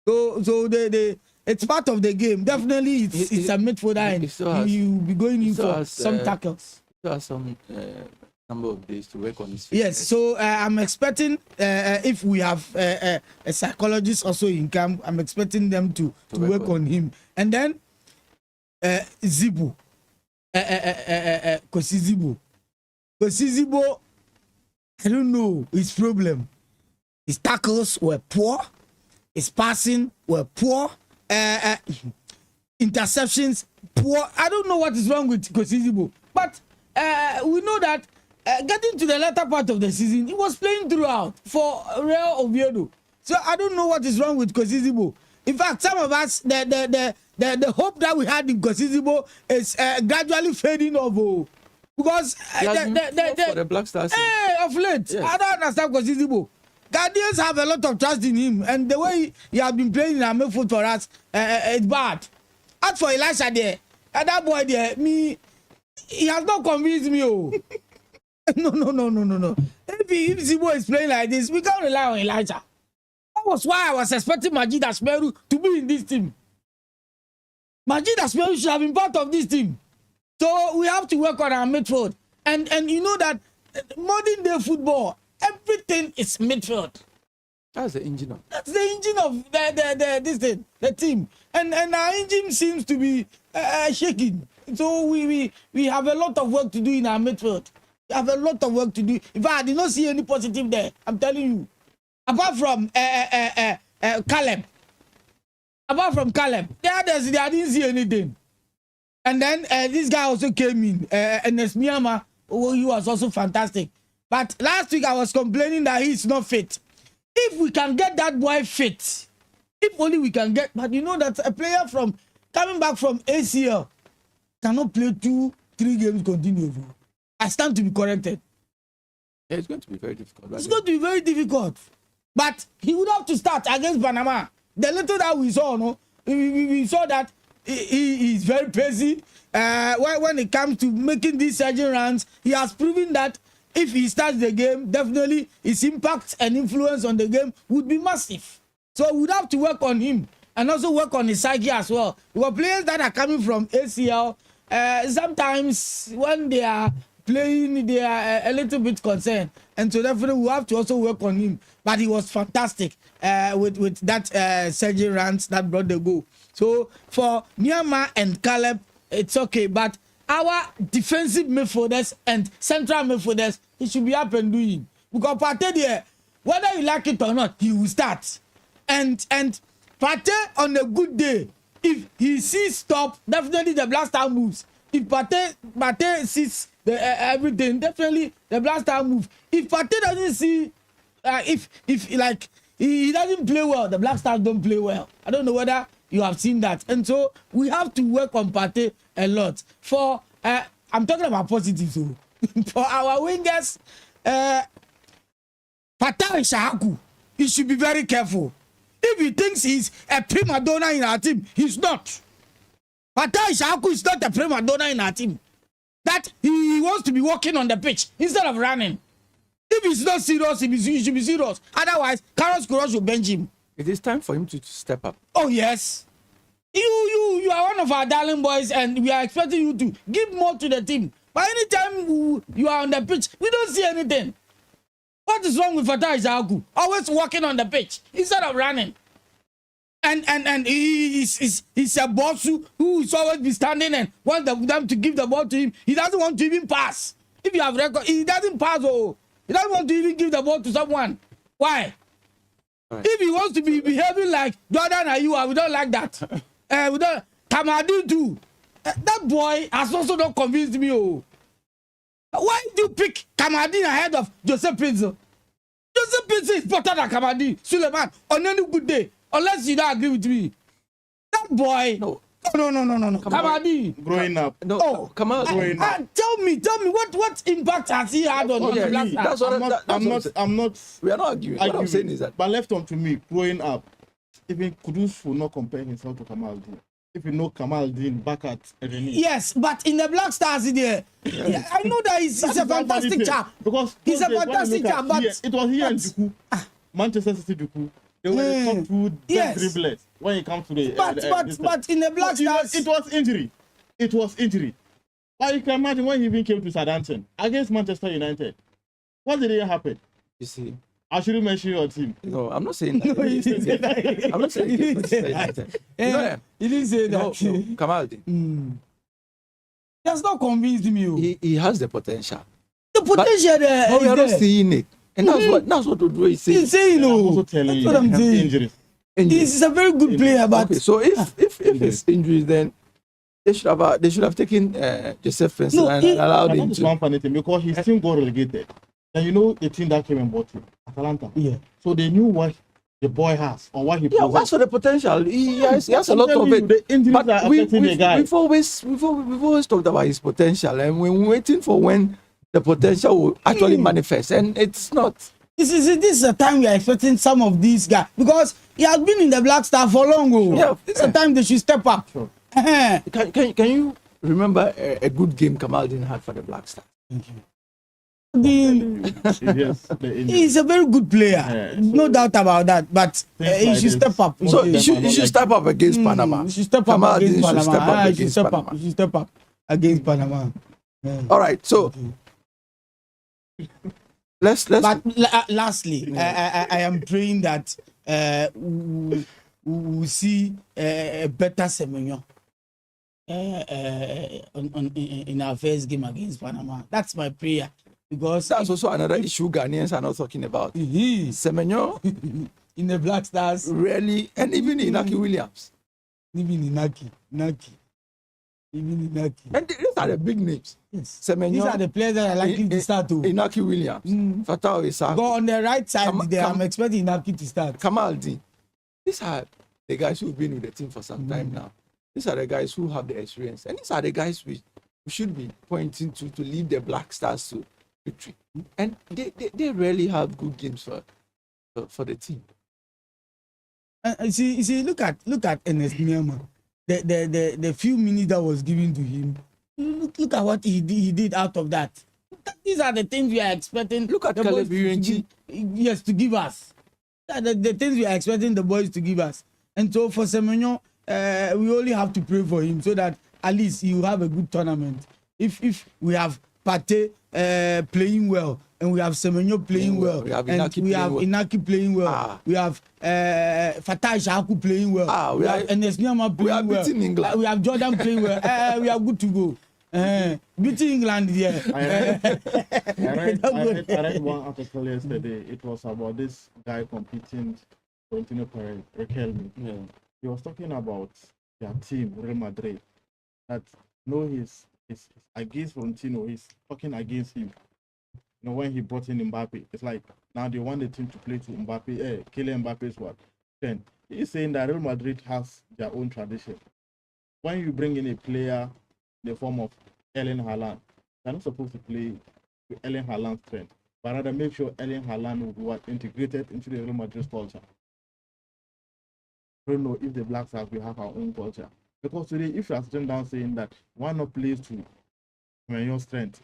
So it's part of the game. Definitely it's a midfielder, and you'll be going in for some tackles. There are some number of days to work on this. Yes, so I'm expecting if we have a psychologist also in camp, I'm expecting them to work on him. And then Zibo, Kosi Zibo, I don't know his problem. His tackles were poor, his passing were poor, interceptions poor. I don't know what is wrong with Kosi Zibo, but we know that getting to the latter part of the season, he was playing throughout for Real Oviedo. So I don't know what is wrong with Kosi Zibo. In fact, some of us, the hope that we had in Kosi Zibo is gradually fading off. Because the Black Stars of late, yes. I don't understand Kosi Zibo. Guardians have a lot of trust in him, and the way he has been playing in American foot for us, it's bad. As for Elisha there, that boy there, he has not convinced me. No. If Zibo is playing like this, we can't rely on Elijah. That was why I was expecting Majid Asmeru to be in this team. Majid Asmeru should have been part of this team. So we have to work on our midfield. And you know that modern day football, everything is midfield. That's the engine of. That's the engine of the team. And our engine seems to be shaking. So we have a lot of work to do in our midfield. We have a lot of work to do. In fact, I did not see any positive there. I'm telling you. Apart from Caleb. The others, I didn't see anything. And then this guy also came in, Ernest Miyama, he was also fantastic. But last week I was complaining that he's not fit. If we can get that boy fit, if only we can get, but you know that a player from coming back from ACL cannot play 2-3 games continuously. I stand to be corrected. Yeah, it's going to be very difficult. It's going to be very difficult. But he would have to start against Panama. The little that we saw, no, we saw that he is very busy. When it comes to making these surging runs, he has proven that if he starts the game, definitely his impact and influence on the game would be massive. So we would have to work on him and also work on his psyche as well. Because players that are coming from ACL, sometimes when they are playing, they are a little bit concerned. And so definitely we have to also work on him. But he was fantastic with that surging runs that brought the goal. So for Myanmar and Caleb, it's okay. But our defensive midfielders and central midfielders, he should be up and doing. Because Partey there, whether you like it or not, he will start. And Partey on a good day, if he sees stop, definitely the Black Star moves. If Partey sees everything, definitely the Black Star move. If Partey doesn't see, if like he doesn't play well, the Black Stars don't play well. I don't know whether you have seen that. And so we have to work on Partey a lot. For I'm talking about positives. So for our wingers, Patao Shahaku, he should be very careful. If he thinks he's a prima donna in our team, he's not. Patao Shahaku is not a prima donna in our team. That he wants to be walking on the pitch instead of running. If he's not serious, he should be serious. Otherwise, Carlos Queiroz will bench him. It is time for him to step up. Oh yes, you are one of our darling boys, and we are expecting you to give more to the team. But anytime you are on the pitch, we don't see anything. What is wrong with Fatah Isaaku? Always walking on the pitch instead of running. And he's a boss who is always be standing and want them to give the ball to him. He doesn't want to even pass. If you have record, he doesn't pass. Oh, he doesn't want to even give the ball to someone. Why? Right. If he wants to be behaving like Jordan Ayew, we don't like that. We don't. Kamadi too. That boy has also not convinced me. Oh, why do you pick Kamadi ahead of Joseph Pinzo? Joseph Pinzo is better than Kamadi Suleiman on any good day. Unless you don't agree with me. That boy. No. Kamadi. Growing up. No, Oh, Kamal. Tell me, what impact has he had on yeah, the Black that's Stars? what I'm not. We are not arguing. What I'm saying is that But left on to me, growing up, even Kudus will not compare himself to Kamaldeen. If you know Kamaldeen back at Reni. Yes, but in the Black Stars there, yeah, I know that he's a fantastic chap. Because He's a fantastic chap, but it was here in Duku, Manchester City Duku. They were the top two yes. dribblers when it comes to the. But in the Black Stars, it was injury. It was injury. But you can imagine when he even came to Southampton against Manchester United. What did it happen? you see. I shouldn't mention your team. No, I'm not saying that. No, you didn't say that. I'm not saying You you didn't say that. He didn't say No, that. no, Kamaldeen. He has not convinced me. Oh. He has the potential. The potential there But we are is not there. seeing it. And that's what Oduro is saying. He's saying, I'm also no. telling That's you, what I'm saying. injuries. Injury. He's a very good player, but Okay, so if it's injuries, then they should have taken Joseph Fenson No, and he- allowed But him that is to. one funny thing because his team got relegated. And you know the team that came and bought him, Atalanta. yeah. So they knew what the boy has or what he Yeah, possesses. what's for the potential? He has a I'm lot of telling it. you, the injuries But are affecting the guy. we've always talked about his potential, and we're waiting for when the potential will actually manifest, and it's not. This is a time we are expecting some of these guys because he has been in the Black Star for long. Oh. Yeah. This is a time they should step up. Sure. Can you remember a good game Kamaldeen had for the Black Stars? Yes, the injuries. He's a very good player, Yeah, no doubt about that. But Things he like should this. step up. So Yeah. he should step up against Panama. He should step up Kamaldeen against should Panama. step up He should against step up. Panama. He should step up against Panama. Yeah. All right, so let's. But lastly, I am praying that we will see a better Semenyo in our first game against Panama. That's my prayer because That's also another issue Ghanaians are not talking about. he Semenyo in the Black Stars, really, and even Inaki Williams. even Inaki, even Inaki. And these are the big names. Yes. Semenyo, These are the players that are likely to start to Inaki Williams, Fatah Issa, go on the right side. Kam- There, Kam- I'm expecting Inaki to start. Kamaldeen. These are the guys who've been with the team for some time now. These are the guys who have the experience, and these are the guys we should be pointing to lead the Black Stars to victory. And they really have good games for the team. You see, look at Ernest Miama. The few minutes that was given to him, look at what he did out of that. These are the things we are expecting. Look at the Caleb boys Irenchi. Yes, to give us. The things we are expecting the boys to give us. And so for Semenyo, we only have to pray for him so that at least he will have a good tournament. If we have Pate playing well, and we have Semenyo playing well, We have and Inaki we playing have well. Inaki playing well, we have Fatah Shaku playing well, we we are- have Ernest Miama we are playing well, beating England. we have Jordan playing well. We are good to go. Beating England, yeah. I read one article yesterday. It was about this guy competing, Florentino Perez, Riquelme. Yeah. He was talking about their team, Real Madrid. That he's against Florentino. He's talking against him. You know, when he brought in Mbappe, it's like now they want the team to play to Mbappe. Kylian Mbappe's what? 10. He's saying that Real Madrid has their own tradition. When you bring in a player in the form of Erling Haaland, you're not supposed to play to Erling Haaland's strength, but rather make sure Erling Haaland will be integrated into the Real Madrid culture. I don't know if the Black Stars will have our own culture. Because today, if you are sitting down saying that why not play to your strength,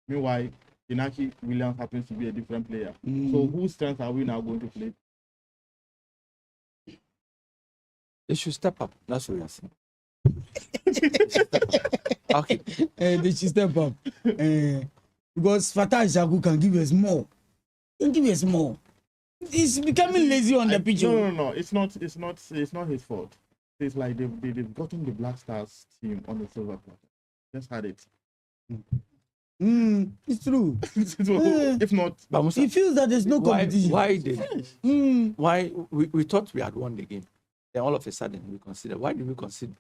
meanwhile, Inaki Williams happens to be a different player. So whose strength are we now going to play? They should step up. That's what we are saying. Okay. They should step up. Because Fatah Shaku can give us more. He's becoming lazy on the pitch. No. It's not his fault. It's like they've gotten the Black Stars team on the silver platter. Just had it. It's true. If not, But Musa, He feels that there's no competition. why we thought we had won the game, then all of a sudden we consider, why did we concede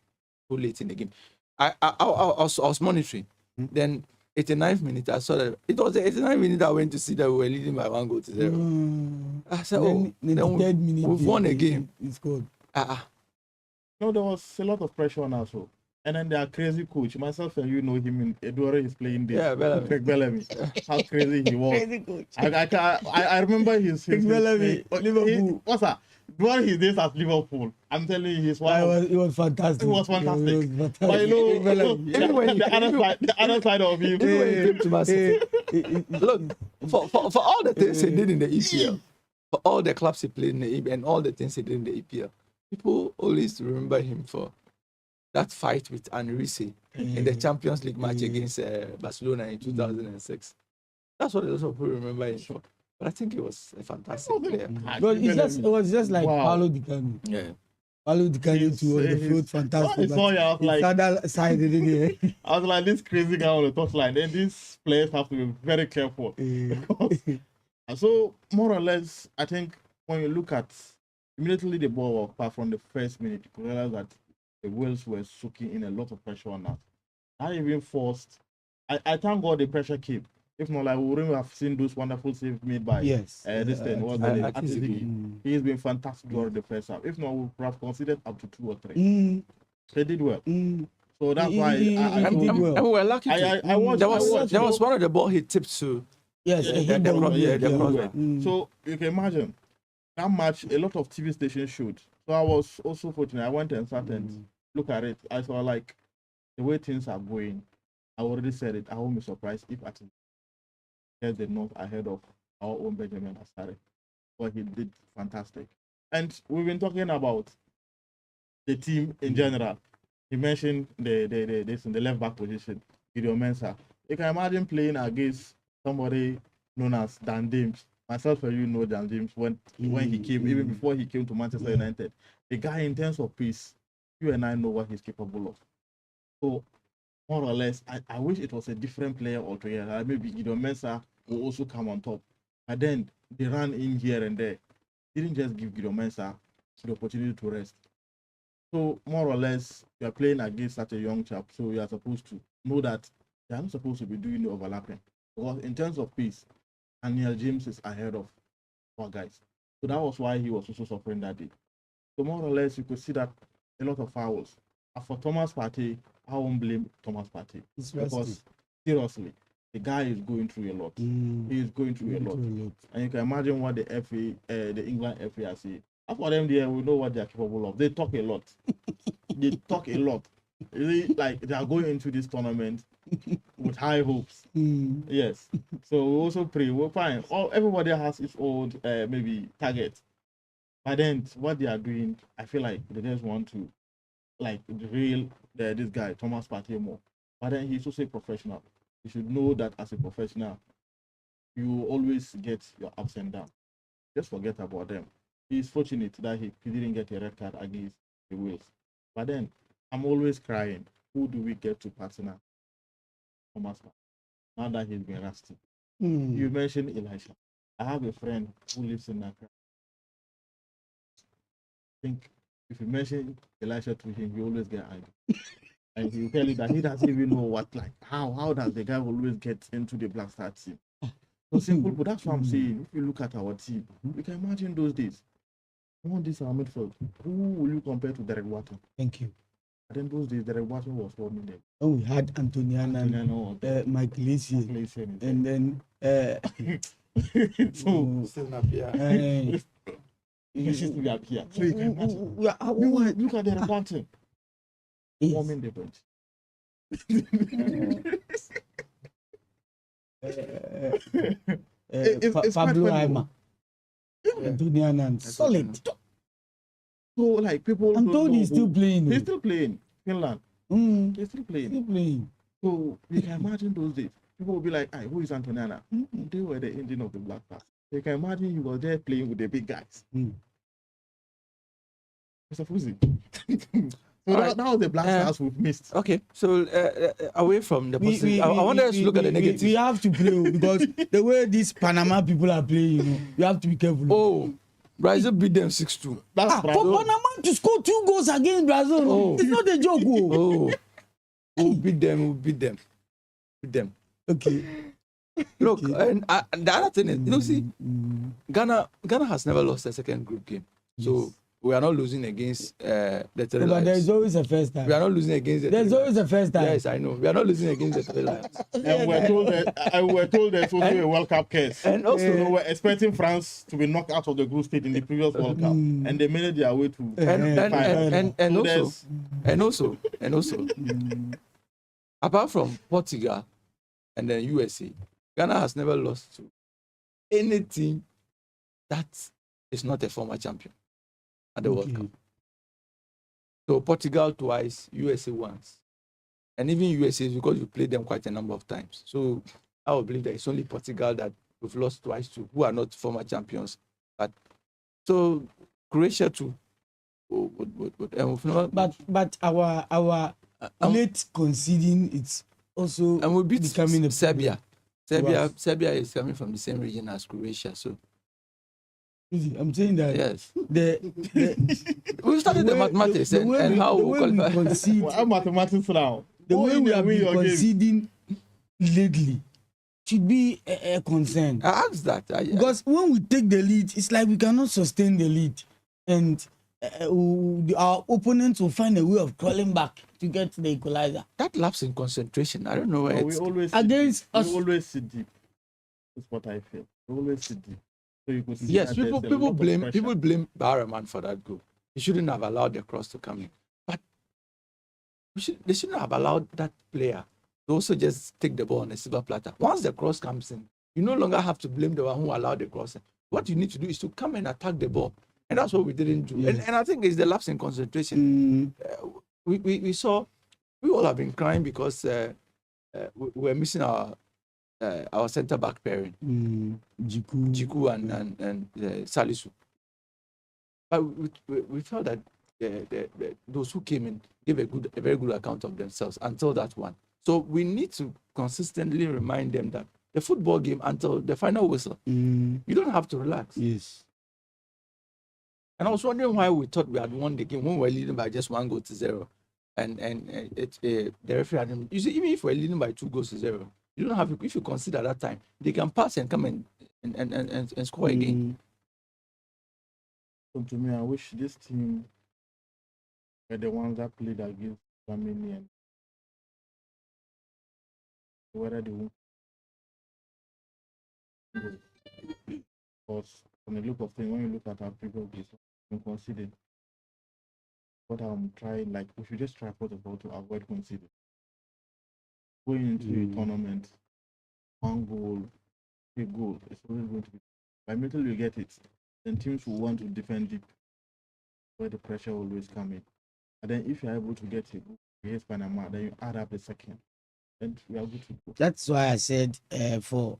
so late in the game? I was monitoring. Then 89th minute, I saw that it was the 89th minute I went to see that we were leading by 1-0. I said, Then, we've won a game. It's good. no, there was a lot of pressure on us. And then their crazy coach, myself and you know him in Eduardo is playing this. Yeah, Bellamy. Craig Bellamy. How crazy he was. Crazy coach. I remember his Bellamy, Liverpool. What's that? During his days at Liverpool, I'm telling you, he's one. It was fantastic. It was fantastic. It was fantastic. But you know, Bellamy. the other side of him. Even when he came to Man City, look, for all the things he did in the EPL, for all the clubs he played in the EPL, and all the things he did in the EPL, people always remember him for that fight with Enrique in the Champions League match against Barcelona in 2006. That's what a lot of people remember him for. But I think he was a fantastic player. But it was just like Wow. Paulo Di Canio. Yeah. Paulo Di Canio too on the field, fantastic. I saw you, I was like, Other side, I was like, this crazy guy on the touchline. Then these players have to be very careful. And so, more or less, I think when you look at immediately the ball, apart from the first minute, you realize that the Wales were soaking in a lot of pressure on us. I even forced. I thank God the pressure came. If not, like we wouldn't have seen those wonderful saves made by Yes. this thing. What's I- the name? I think it's Atizigi. He's been fantastic during the first half. If not, we would have considered up to 2 or 3. They did well. So that's why He I did told you. well. And we were lucky. I watched. There was one of the ball he tipped to. Yes, Yeah, a hit the ball, cross- yeah, the cross- So you can imagine that match. A lot of TV stations showed. So I was also fortunate. I went and sat and looked at it. I saw like the way things are going. I already said it. I won't be surprised if at here's the north ahead of our own Benjamin Asare. But he did fantastic. And we've been talking about the team in general. He mentioned this in the left back position, Gideon Mensah. You can imagine playing against somebody known as Dan James. Myself and you know Dan James when he came, even before he came to Manchester United. The guy, in terms of pace, you and I know what he's capable of. So, more or less, I wish it was a different player altogether. Maybe Gideon Mensah will also come on top. But then they ran in here and there. Didn't just give Gideon Mensah the opportunity to rest. So, more or less, you are playing against such a young chap. So, you are supposed to know that they are not supposed to be doing the overlapping. Because in terms of pace, Daniel James is ahead of our guys. So, that was why he was also suffering that day. So, more or less, you could see that a lot of fouls. As for Thomas Partey, I won't blame Thomas Partey It's because rusty. seriously, the guy is going through a lot. He is going through a lot. And you can imagine what the FA, the England FA are saying. As for them there, we know what they are capable of. They talk a lot. They talk a lot. Really, like they are going into this tournament with high hopes. Yes. So we also pray. We're fine. Everybody has its own maybe target. But then what they are doing, I feel like they just want to like drill this guy, Thomas Partey more. But then he's also a professional. You should know that as a professional, you always get your ups and downs. Just forget about them. He's fortunate that he didn't get a red card against the Wales. But then I'm always crying. Who do we get to partner? Thomas Partey. Now that he's been rusty. You mentioned Elisha. I have a friend who lives in Accra. I think if you mention Elisha to him, he always get angry. And he'll tell you that he doesn't even know what, like, how does the guy always get into the Black Star team? So simple, but that's what I'm saying. If you look at our team, you can imagine those days. All this our midfield. Who will you compare to Derek Watson? Thank you. And then those days, Derek Watson was forming them. When we had Antoniana and Mike Lacy, and then so Still up here. this is to be up here. So you can imagine. Look at Derek Watson forming the bench. It's Pablo quite Aima, Antoniana, solid. So like people don't Antoni know is still who- playing. He's still playing. Finland. Mm, He's still playing. still playing. So you can imagine those days. People will be like, "Hey, who is Antoniana?" They were the engine of the Black Stars. You can imagine he was there playing with the big guys. Mm. Mr. Fuzi. So Alright. that was the Black Stars we've missed. Okay, so away from the positive, I want us to look at the negative. We have to play because the way these Panama people are playing, you know, you have to be careful. Oh, Brazil beat them 6-2. That's For Brazil. Panama to score 2 goals against Brazil, Oh. it's not a joke. Oh. Oh, we'll beat them. Okay. Look, and the other thing is, you know, see, Ghana has never lost a second group game. So we are not losing against the Three But there Lions. is always a first time. We are not losing against the There's Three always a first time. Lions. Yes, I know. We are not losing against the Three Lions. And we're told there's also a World Cup case. And also, So we're expecting France to be knocked out of the group stage in the previous World Cup, and they made their way to. and also, apart from Portugal and then USA, Ghana has never lost to any team that is not a former champion at the World Cup. So Portugal twice, USA once, and even USA is because you played them quite a number of times. So I would believe that it's only Portugal that we've lost twice to, who are not former champions. But so Croatia too. And we've not, But our late conceding, it's also and we beat becoming a Serbia. Wow. Serbia is coming from the same region as Croatia. So I'm saying that yes, we started the mathematics and how we qualify. concede, I'm mathematics now. the Who way in we the have win been your game? conceding lately should be a concern. I asked that. Because when we take the lead, it's like we cannot sustain the lead, and our opponents will find a way of crawling back to get the equalizer. That lapse in concentration. I don't know where No, we it's. always Against us. we always sit deep. That's what I feel. We always sit deep. So you could see Yes, that there's a lot people of blame pressure. Bahraman for that goal. He shouldn't have allowed the cross to come in. But they shouldn't have allowed that player to also just take the ball on a silver platter. Once the cross comes in, you no longer have to blame the one who allowed the cross in. What you need to do is to come and attack the ball. And that's what we didn't do. Yes. And I think it's the lapse in concentration. We saw, we all have been crying because we were missing our centre back pairing, Jiku and Salisu. But we felt that those who came in gave a very good account of themselves until that one. So we need to consistently remind them that the football game until the final whistle, you don't have to relax. Yes. And I was wondering why we thought we had won the game when we were leading by just 1-0. And the referee had, you see, even if we're leading by 2-0, you don't have, if you consider that time, they can pass and come and score again. So to me, I wish this team were the ones that played against Germany and whether they won't. Because from the look of things, when you look at our previous games, we conceded. What I'm trying, like, we should just try first of all to avoid conceding. Going into a tournament, one goal, a goal, it's always going to be. By the time you get it, then teams will want to defend deep, where the pressure will always come in. And then if you're able to get a goal against Panama, then you add up the second, and we are good to go. That's why I said for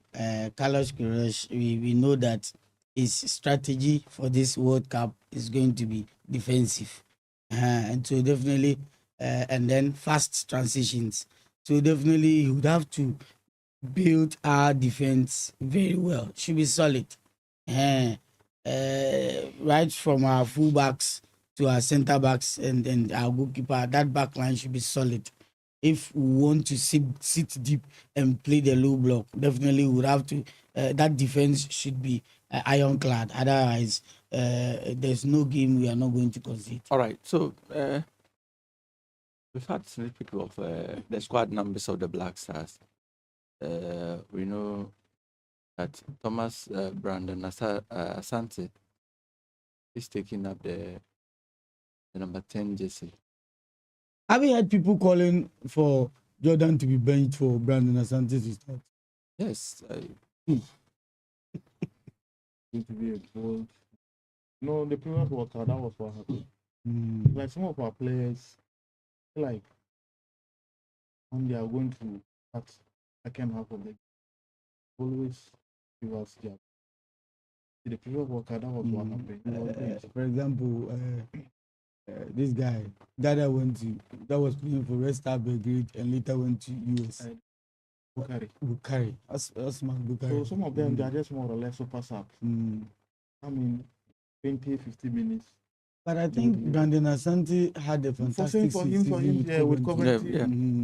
Carlos Queiroz, we know that his strategy for this World Cup is going to be defensive. And so definitely, and then fast transitions. So definitely, you would have to build our defense very well. Should be solid. Right from our fullbacks to our centre backs and our goalkeeper, that back line should be solid. If we want to sit deep and play the low block, definitely we would have to. That defense should be ironclad. Otherwise, there's no game we are not going to concede. All right. So we've had sneak peek of the squad numbers of the Black Stars. We know that Thomas Brandon Asante is taking up the number 10 jersey. Have you had people calling for Jordan to be benched for Brandon Asante to start? Yes. Going to be a bold. No, the previous World Cup, that was what happened. Like some of our players, like when they are going to start second half of the game, always give us their. The previous World Cup, that was what happened. He was benched. For example, this guy that was playing for Red Star Belgrade and later went to US. Bukari. Osman Bukari. So some of them, they are just more or less super subs. I mean, 20, 50 minutes. But I think Brandon Asante had a fantastic for him, yeah, with Coventry.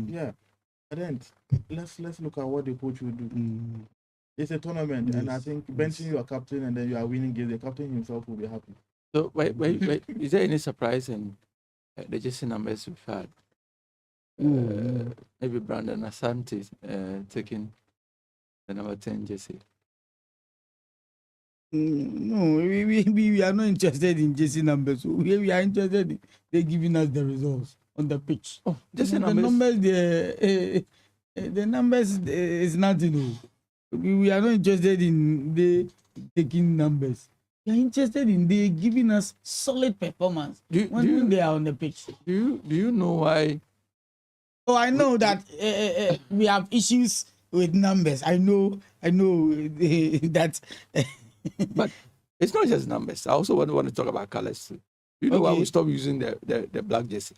Yeah. But then let's look at what the coach will do. It's a tournament, and I think benching your captain and then you are winning games, the captain himself will be happy. So wait. Is there any surprise in the jersey numbers we've had? Maybe Brandon Asante taking the number 10 jersey. No, we are not interested in jersey numbers. We are interested in they giving us the results on the pitch. Oh, jersey the numbers. The numbers is nothing. We are not interested in they taking numbers. We are interested in they giving us solid performance when they are on the pitch. Do you know why? Oh, I know that we have issues with numbers. I know that. But it's not just numbers. I also want to talk about colors too. You know why we stopped using the black jersey?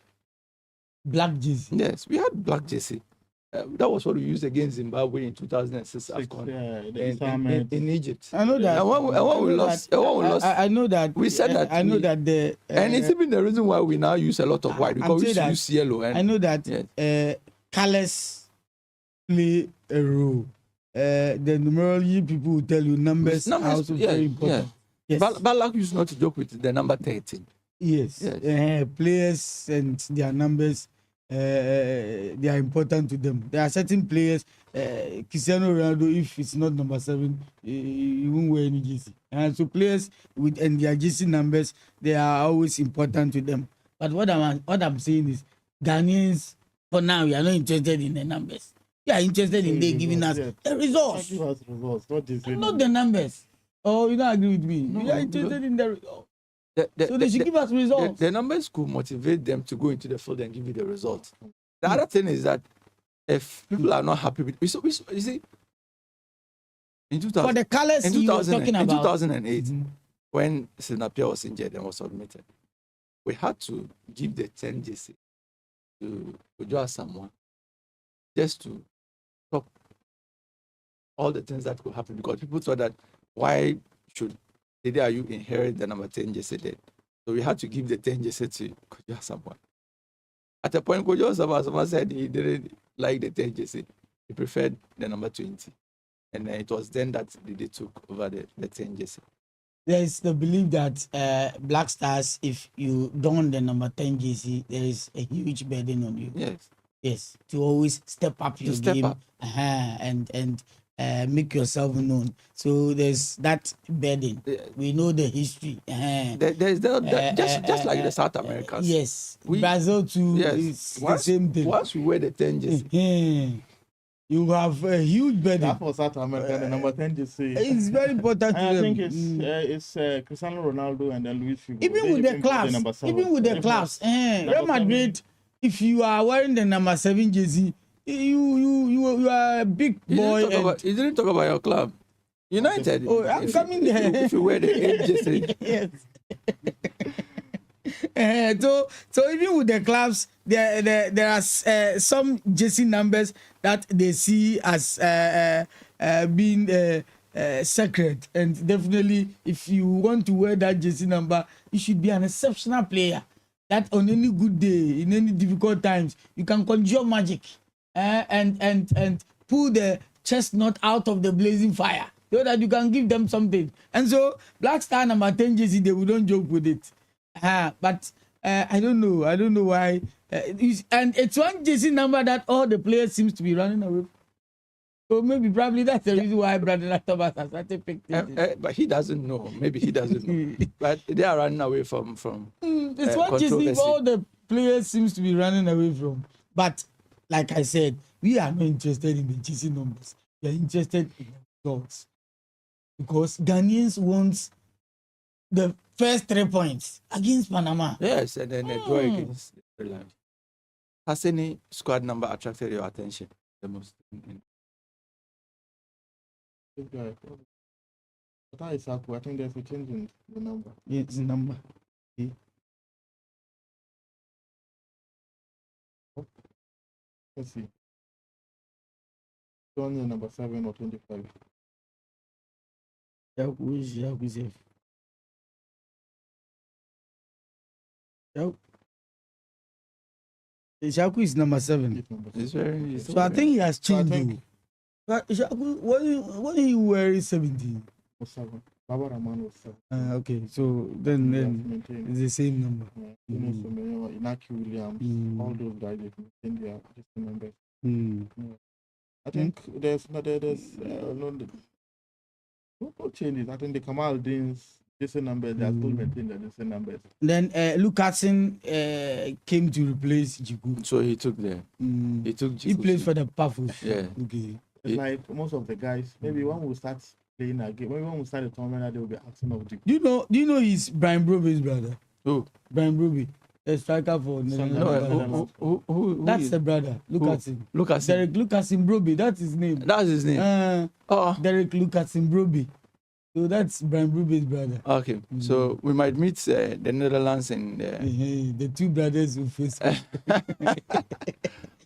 Black jersey? Yes, we had black jersey. That was what we used against Zimbabwe in 2006 in Egypt. I know that. And when we lost, I know that. We said that. I know that and it's even the reason why we now use a lot of white, because we used to use yellow. And I know that colors play a role. The numerology people will tell you numbers are also very important. Yes. Balak used not to joke with the number 13. Yes. Players and their numbers, they are important to them. There are certain players, Cristiano Ronaldo, if it's not number 7, he won't wear any jersey. And so players with their jersey numbers, they are always important to them. But what I'm saying is, Ghanaians, for now, we are not interested in the numbers. We are interested in they giving us the results. Give us results, not the numbers. Oh, you don't agree with me? We are interested in the results. So they should give us results. The numbers could motivate them to go into the field and give you the results. The other thing is that if people are not happy with you see, in 2000, for the colors in 2008, when Sinapia was injured and was submitted, we had to give the 10 jersey to Ojo Asamoah just to stop all the things that could happen, because people thought that why should you inherit the number 10 jersey then? So we had to give the 10 jersey to Ojo Asamoah. At a point, Ojo Asamoah said he didn't like the 10 jersey. He preferred the number 20. And it was then that they took over the 10 jersey. there's the belief that Black Stars, if you don the number 10 JC, there is a huge burden on you. Yes. Yes, to always step up your step game up. and make yourself known. So there's that burden. Yeah. We know the history. There's just like the South Americans. Yes, We- Brazil too Yes. is the Once, same thing. once we wear the 10 jersey, You have a huge burden. That for South America, the number 10 just say. It's very important to I them. think it's Cristiano Ronaldo and then Luis Figo. Even They with the put clubs, number 7. even with the If clubs, not, Real number Madrid, if you are wearing the number 7 jersey, you are a big boy. you didn't talk about your club. United. Oh, I'm If coming you- there. If you wear the 8 jersey, Yes. So even with the clubs, there are some jersey numbers that they see as being sacred, and definitely if you want to wear that jersey number, you should be an exceptional player. That on any good day, in any difficult times, you can conjure magic and pull the chestnut out of the blazing fire so that you can give them something. And so Black Star number 10 jersey, they don't joke with it. But I don't know why. And it's one jersey number that all the players seems to be running away. So probably that's the reason why Brandon Thomas has started picking. but he doesn't know. Maybe he doesn't know. But they are running away from. It's one jersey controversy. all the players seems to be running away from. But like I said, we are not interested in the jersey numbers. We are interested in the results. Because Ghanaians want the first 3 points against Panama. Yes, and then they draw against Ireland. Has any squad number attracted your attention the most? This guy. But I think there's a change in the number. It's the number. Let's see. It's only number 7 or 25. Shaku is number 7. It's number It's 7. very. It's So I think he has So I changed. think- But Shaku, when he wearing 17. Was 7. Baba Rahman was 7. Okay, so then They have it's maintained. the same number. Yunus Semenyo, Inaki Williams, Mm. all those guys they've maintained their just numbers. Mm. I think there's no changes. I think the Kamal Dean's just numbers, they are still maintaining their just numbers. Then Lucasen came to replace Jiku. So he took the. He took. He plays for the Pafos. Yeah. Okay. It's like most of the guys, maybe when we start playing a game, maybe when we start the tournament, they will be asking of the Do you know he's Brian Broby's brother? Who? Brian Broby, a striker for Sunderland. No, Netherlands. who That's is- the brother. Lucasen. Lucas. Derek Lucasen Broby, that's his name. That's his name. Oh, Derek Lucasen Broby. So that's Brian Broby's brother. okay. So we might meet the Netherlands in. The two brothers who face.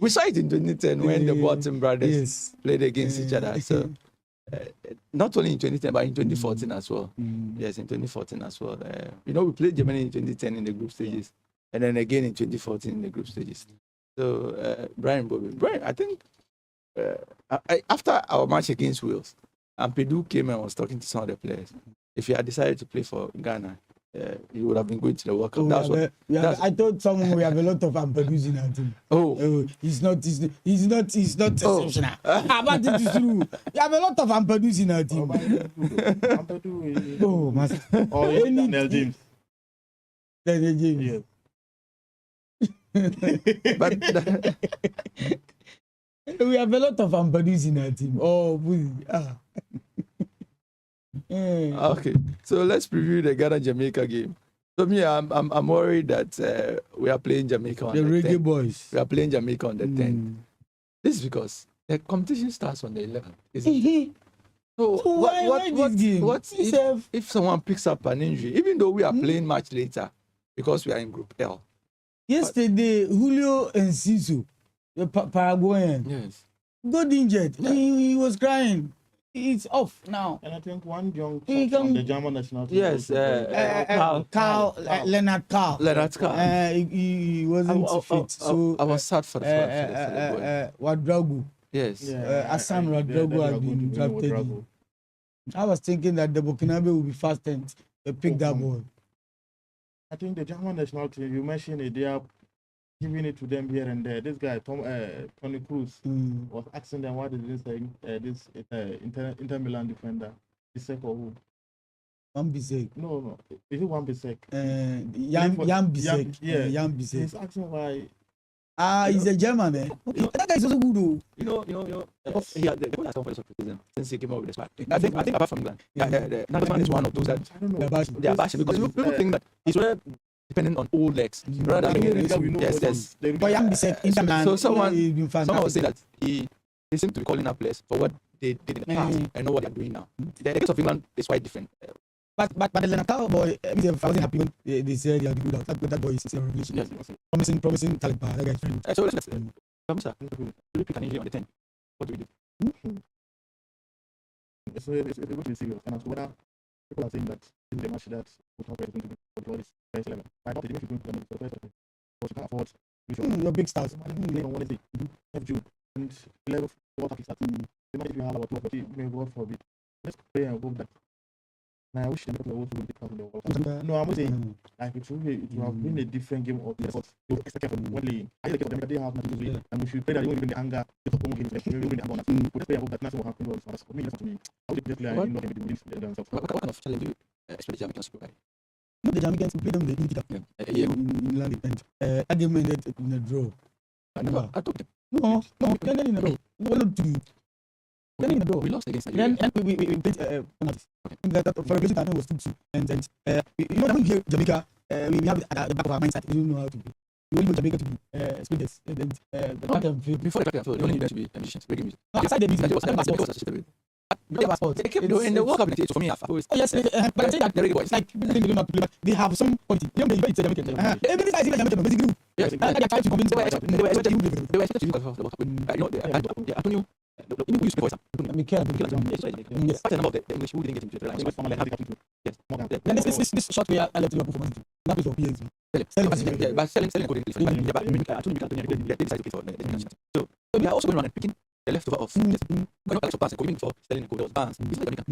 We saw it in 2010 when the Bolton brothers Yes. played against each other. So not only in 2010 but in 2014 as well. Yes, in 2014 as well. We played Germany in 2010 in the group stages, and then again in 2014 in the group stages. So Brian, I think after our match against Wales, Ampadu came and was talking to some of the players. If he had decided to play for Ghana, he would have been going to the World Cup. I told someone we have a lot of Ampadus in our team. Oh, He's not exceptional. But it is true. We have a lot of Ampadus in our team. Ampadu is- Oh, master. or is Daniel James. Daniel James. Yes. but We have a lot of Ampadus in our team. Oh, okay. So let's preview the Ghana Jamaica game. So me, I'm worried that we are playing Jamaica on the the Reggae 10th. Boys. We are playing Jamaica on the 10th. This is because the competition starts on the 11th. isn't it? So why this game? if someone picks up an injury, even though we are playing much later because we are in Group L? Yesterday, Julio Enciso, the Paraguayan, Yes. got injured. He was crying. It's off now. And I think one young He chap from can- the German national team. Yes, also played. Leonard Carl. Leonard Carl. He wasn't fit. So I was sad for the boy. Wadrago, Yes. Hassan they- Wadrago they are has going been to win drafted Ouedraogo. in. I was thinking that the Burkinabe will be fast and pick that ball. I think the German national team, you mentioned it, they are giving it to them here and there. This guy, Tony Cruz, was asking them why did this Inter Milan defender, Bisek or who? Wan Bissek. No. Is it Wan Bissek? Jan Bissek. Yeah. Jan Bissek. He's asking why. He's a German, man. Okay. That guy is also good, though. He had the goal has come for the criticism since he came out with the squad. I think apart from England, the Nagelsmann is one of those that I don't know. they are bashing because people think that he's rather depending on old legs rather than yes. But Jan Bissek, Inter Milan, So someone was was saying that he seemed to be calling up players for what they did in the past and know what they're doing now. The case of England is quite different. But the Lenatao boy, I wasn't happy when they said they are good out. That boy is a revelation. Yes. Promising talent, but that guy is very good. So let's sir, you pick an injury on the 10. What do we do? It's going to be serious. And as to whether people are saying that this is a match that Portugal is going to be for this first 11. I doubt the team is going to be the first 11. But you can't afford your big stars. On Wednesday, F June, and 11 World Cup start. They might even have about 2 or 3, may God forbid. Let's pray and hope that. Now I wish them to also will become the World Cup. No, I'm saying like it will have been a different game of the result. So extra careful when they they have nothing to do, and we should pray that they won't bring the anger, the top games, they will bring the anger on us. We just pray and hope that nothing will happen to us. For me, that's to me. How would you just play in not having the themselves? What kind of challenge do you expect the Jamaicans to provide? The Jamaicans play them with the Unity Cup in London, and that game ended in a draw. I told them. No, ended in a draw. We lost against Nigeria. Then we played penalties. For regulation time was 2-2. And you know that when we hear Jamaica, we have it at the back of our mindset. We don't know how to play. We only want Jamaica to be spinners. Before the track and field, you only need them to be musicians, breaking music. No, aside the music, They kept in the World Cup for me. Oh yes, but I'm saying that it's like people think they don't know how to play, but they have some quality. You know, it's a Jamaican. Everything I see like Jamaican, basically. Yes, they are trying to convince. They were expected to use the World Cup. Antonio. Even who used to be voice yes, quite a number of the English who didn't get into the line. Yes. Then this short way I left Liverpool for Man City. That is for PSG. But selling couldn't play. But they decided to play for the national. So we are also going around and picking the leftover of yes. Going up for coming for Sterling and Cole, Barnes. He's not Jamaican.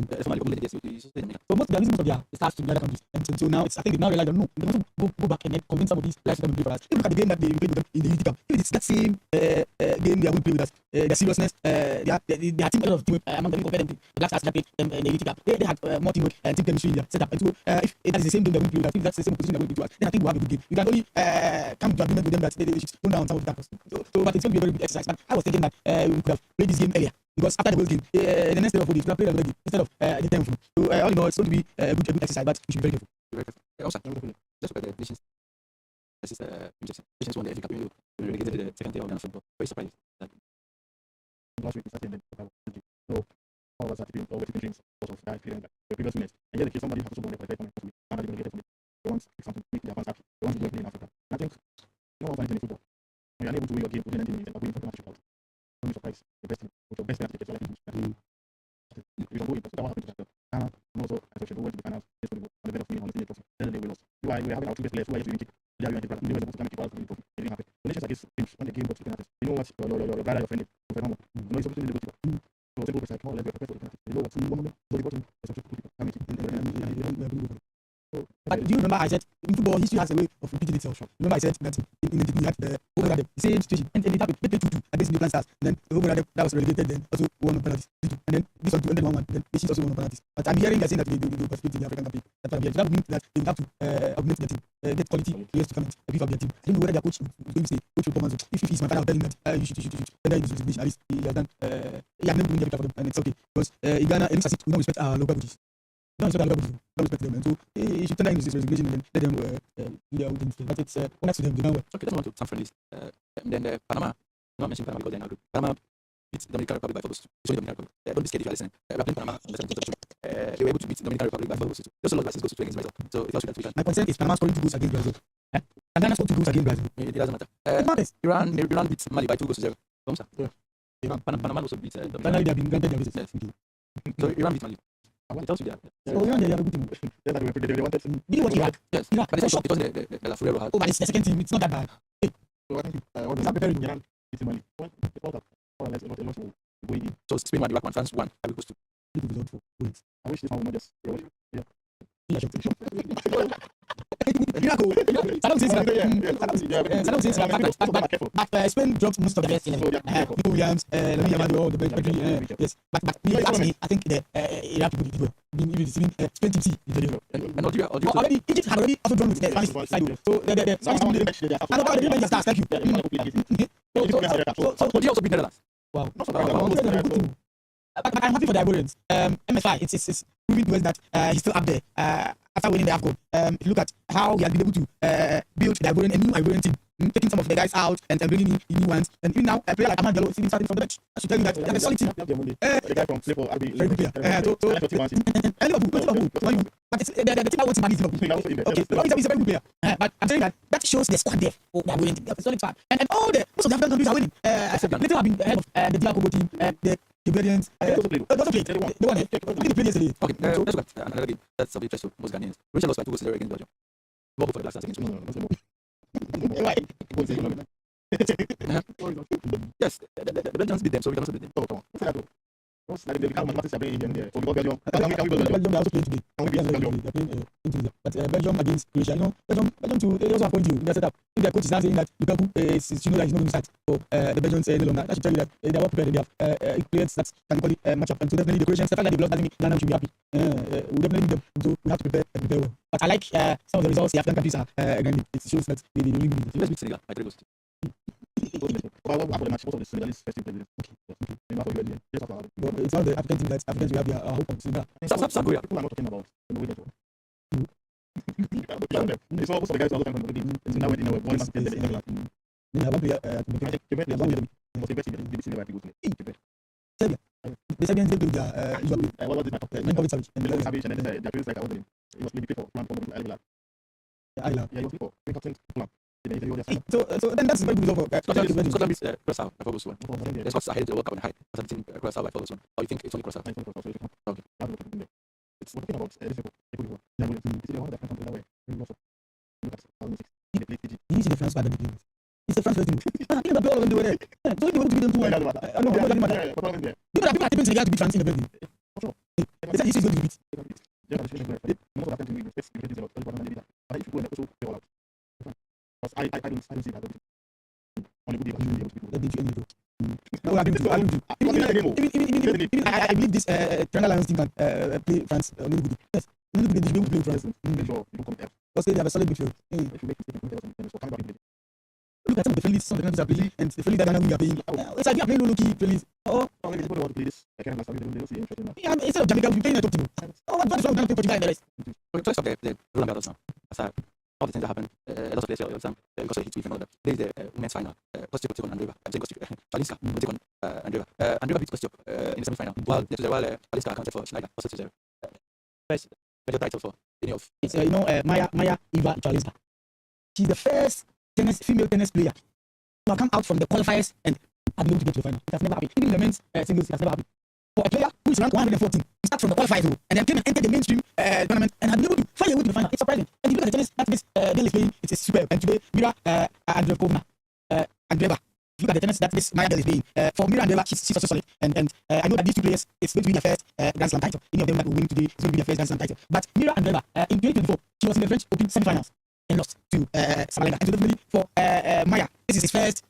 So most of their stars to the other countries. And so now I think they now realize that no, they want to go back and then convince some of these players to come and play for us. If you look at the game that they played with them in the Unity Cup, if it's that same game they are going to play with us, their seriousness, their team of teamwork among them compared to the Black Stars that played in the Unity Cup. They had more teamwork and team chemistry in their setup. And so if that is the same game they're going to play with us, if that's the same position they're going to play to us, then I think we'll have a good game. You can only come to agreement with them that they should go down some of the tackles. So but it's going to be a very good exercise. But I was thinking that we could have played this game earlier. Because after the Wales game, the next day of 4 days, we have played already instead of the 10 food. So all in all, it's going to be a good exercise, but we should be very careful. Also, let's look at the nations. This is nations won the FA Cup. We relegated to the second tier of Ghana football. Very surprised that last week we started so all of us are taking dreams because of that feeling that the previous winners. And yet the case somebody has to go on the play coming from me. Now they're going to get it from me. They want something to make their fans happy. They want to go and play in Africa. And I think no one's anything in football. When you're unable to win your game within 90 minutes and winning something like that, don't be surprised. The best team, with your best player to get your life in. You don't go in. So that was happened to that. And also, as I said, went to the finals. This will be on the bed of me on the trophy. Then they will lose. We are having our two best players who are yet to win it. They are united, but they were supposed to come and keep out the trophy. It didn't happen. So nations like this teams when the game got to penalties. You know what your brother, your friend, your friend, you know it's something they go to. So simple like how let you prepare for the penalties. You know what? One moment, so they got to some people coming in. But do you remember I said in football history has a way of repeating itself? Remember I said that in the degree that over the same situation and it happened. They played 2-2 against the Black Stars. And then over that was relegated. Then also won on penalties. And then this one ended 1-1. Then the also won on penalties. But I'm hearing you saying that they participate in the African Cup. That's what I'm hearing. That means that they have to augment their team, get quality players to come and beef up their team. I don't know whether their coach is going to say coach will come and if he's my father, I'll tell him that you should. Then in this situation, at least he has done. He has never been able to for them, and it's okay because in Ghana, it looks as if we don't respect our local coaches. Don't respect them, and so he should turn that into his resignation and let them do their own things. But it's next to them, they know well. okay, let's move on to some friendlies. Then Panama, not mentioning Panama because they're in our group. Panama beat Dominican Republic by 4-2. It's only Dominican Republic. Don't be scared if you're listening. We're playing Panama on the 17th of June. They were able to beat Dominican Republic by 4-2. They also lost by 6 goals to 2 against Brazil. So it's also that we can. My concern is Panama scoring 2 goals against Brazil. And Ghana scored 2 goals against Brazil. It doesn't matter. It matters. Iran beat Mali by 2-0. Yeah. Panama also beat Finally, they have been granted their visit. Yes. So Iran beat Mali. It tells you that. So Iran, they have a good team. They wanted to. Do you watch Iraq? Yes. Iraq. But it's not because the Lafurero had. Oh, but it's the second team. It's not that bad. So I think what is preparing Iran beating Mali. Well, it's all that. A lot will go in. So Spain won, Iraq won, France won. I will post to. Good result for points. I wish this one would not just roll. Yeah. Miracle. Saddam says but Spain dropped most of the best 11. Nico Williams, Lamine Yamal, all the best. Yes, but me, actually, I think the Iraq people did well. Spain team C is very well. And Algeria, Already, Egypt had already also drawn with the Spanish side. So the Spanish team did. I know about the different stars. Thank you. So Algeria also beat Netherlands. Wow. But I'm happy for the Ivorians. MSI, it's proving to us that he's still up there after winning the AFCON. If you look at how he has been able to build the Ivorian, a new Ivorian team, taking some of the guys out and bringing in new ones. And even now, a player like Amad Diallo is even starting from the bench. I should tell you that they have a solid team. The guy from Liverpool, Very good player. Liverpool. But it's the team I want to manage Liverpool. Okay, he's a very good player. But I'm saying that shows the squad depth of the Ivorian team. They have a solid squad. And most of the African countries are winning. Little have been ahead of the DR Congo team, the Liberians. They also played. They won it. They played yesterday. Okay, let's look at another game that's of interest to most Ghanaians. Croatia lost by 2-0 against Belgium. More for the last against Sweden. Why? Yes, the Belgians beat them, so we can also beat them. Belgium also played today. They're playing Tunisia. But Belgium against Croatia, Belgium too, they also have point you in their setup. If their coach is now saying that Lukaku is, that he's not going to start for the Belgians no longer, that should tell you that they are well prepared. They have players that can call it match up. And so definitely the Croatians, the fact that they lost doesn't mean Ghana should be happy. We definitely need them, so we have to prepare well. But I like some of the results the African countries are grinding. It shows that they really need it. Let's beat Senegal by 3 goals. It's not the African team that Africans will have their hope on Senegal. South Korea. People are not talking about the way that it's also the guys who are looking for the now when they know one man in England. They have one player Serbia. The Serbians did their usual play. What was it? Milinkovic Savic. And then Savage and then the feels like I was it was maybe people from Alila. Isla. Yeah, it was people. We captain plan. So then that's a very good result for Scotland beats Curaçao by 4 goals to 1. The Scots are headed to the World Cup in high. Presenting Curaçao by 4 goals to 1. Or you think it's only Curaçao? Okay. It's talking about You need to the France squad that they play with. It's a France team. I think the all of them they were there. So if they want to beat them 2-1, I know, it doesn't matter. People are tipping Senegal to beat France in the building. They said history is going to beat. I don't see that. On a good day, I should be able to be That did you anyway. No, I believe this Triangle Lions team can play France really good. Yes, really good. They should be able to play France. Because they have a solid midfield. Look at some of the friendlies some of the countries are playing, and the friendlies that Ghana we are playing. It's like we are playing low-key friendlies. Instead of Jamaica, we're playing a top team. What is wrong with Portugal and the rest? Okay, let's talk about the Roland Garros now. Aside all the things that happened, lots of players all the time because of heat wave and all that. There is the women's final. Kostyuk will take on Andreeva. I'm saying Kostyuk. Chalinska will take on Andreeva. Andreeva beats Kostyuk in the semi-final. While Chalinska accounted for Schneider, also 2-0. First major title for any of. It's Maya Eva Chalinska. She's the first female tennis player who have come out from the qualifiers and have been able to get to the final. It has never happened. Even in the men's singles, it has never happened. For a player who is ranked 114, to start from the qualifiers and then came and entered the mainstream tournament and have been able to find a way to the final. It's surprising. And if you look at the tennis that this girl is playing, it's superb. And today, Mira Andreevna, Andreeva. If you look at the tennis that this Maya girl is playing, for Mira Andreeva, she's also solid. And I know that these two players, it's going to be their first Grand Slam title. Any of them that will win today, it's going to be their first Grand Slam title. But Mira Andreeva, in 2024, she was in the French Open semi-finals and lost to Sabalenka. And so definitely for Maya, this is his first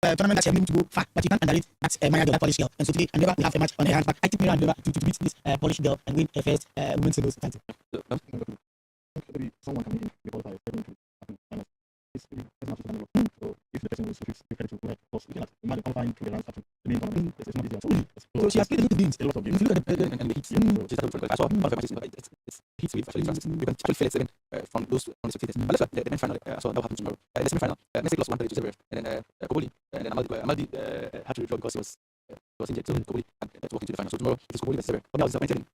tournament that she has been able to go far, but you can't underrate that Maya girl, that Polish girl. And so today, Andreeva will have a match on her hands. But I think Mira Andreeva to beat this Polish girl and win her first women's singles title. Someone can be qualified. So if the person is prepared to go ahead, because we cannot imagine qualifying to the round after the main tournament. It's not easy. So she has played a lot of games. A lot of If games. you look at the And the heat. She started to I saw one of her matches, but it's heat wave actually. You can actually feel it seven from those spectators. But let's look at the men's final. So that will happen tomorrow. The semi-final, Messi lost 1-3 to Zverev, and then Koboli, and then Amaldi had to withdraw because he was injured. So Koboli had to walk into the final. So tomorrow it is Koboli versus Zverev. But I was disappointed in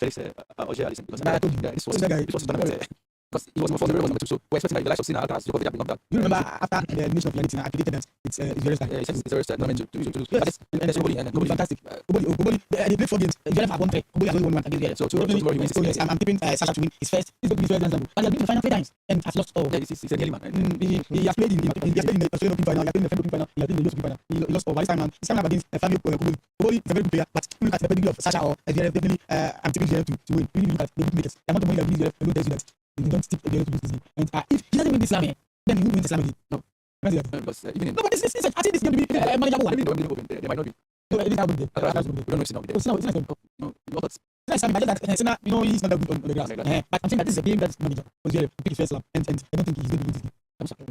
Felix Auger-Aliassime because this was the tournament. because he was number 2. So we're expecting that the likes of Cena, Alcaraz, Djokovic have been knocked down. You remember after the elimination of Yannick Sinner, I predicted that it's very sad. He said it's very sad. Not meant to lose. Yes, And there's Koboli and Koboli, fantastic. Koboli, they played 4 games. Zverev had won 3. Koboli has only won 1 against Zverev. So tomorrow he wins. I'm tipping Sasha to win his first. He's going to be his first Grand Slam. But he has been to the final 3 times and has lost all. Yeah, he's a Nelly man. He has played in the Australian Open final. He has played in the French Open final. He has played in the US Open final. He lost all. But this time around, he's coming up against Fabio Koboli. Koboli is a very good player, but look at the pedigree of Sasha or Zverev. Definitely, I'm tipping Zverev to win. Really look at the bookmakers. The amount of money that Zverev will tell you that they don't tip Zverev to lose this game. And if he doesn't win this slam, then he won't win the slam again. No. Because even in No, but this I think this game will be manageable one. even in the Open, they might not be. No, it is not good. We don't know if Cena will be there. It's not good. No, what else? It's nice that Senna, he's not that good on the grass. But I'm saying that this is a game that's manageable. Because Zverev pick his first slam, and I don't think he's going to win this game. I'm sorry.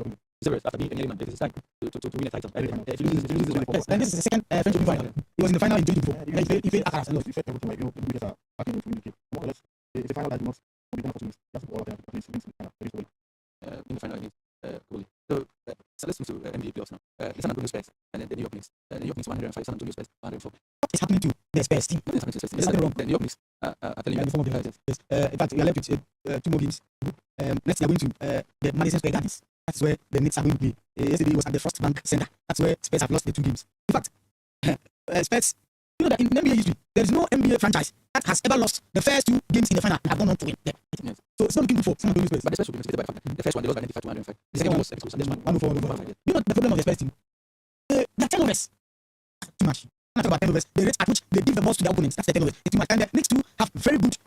Zverev after being a Nelly man, this is time to win a title. If he loses this one. Yes, and this is the second French Open final. He was in the final in 2024. He played Alcaraz and lost. It's a final that you must be done for 2 weeks. That's all of them. At least wins the final. In the final against Koboli. So let's move to NBA playoffs now. The San Antonio Spurs and then the New York Knicks. The New York Knicks 105, San Antonio Spurs 104. What is happening to the Spurs team? Nothing is happening to the Spurs. There's nothing wrong. The New York Knicks are telling you In the form of the yes. In fact, we are left with 2 more games. Next, we are going to the Madison Square Gardens. That's where the Knicks are going to play. Yesterday was at the First Bank Center. That's where Spurs have lost the 2 games. In fact, Spurs, you know that in NBA history, there is no NBA franchise that has ever lost the first 2 games in the final and have gone on to win them. Yes. So it's not looking good for San Antonio Spurs. But the Spurs will be motivated by the fact that the first one they lost by 95 to 105. The second one was episode, and this one 104. You know the problem of the Spurs team? The turnovers. Too much. When I talk about turnovers, the rate at which they give the balls to their opponents, that's the turnovers. It's too much. And the Knicks too have very good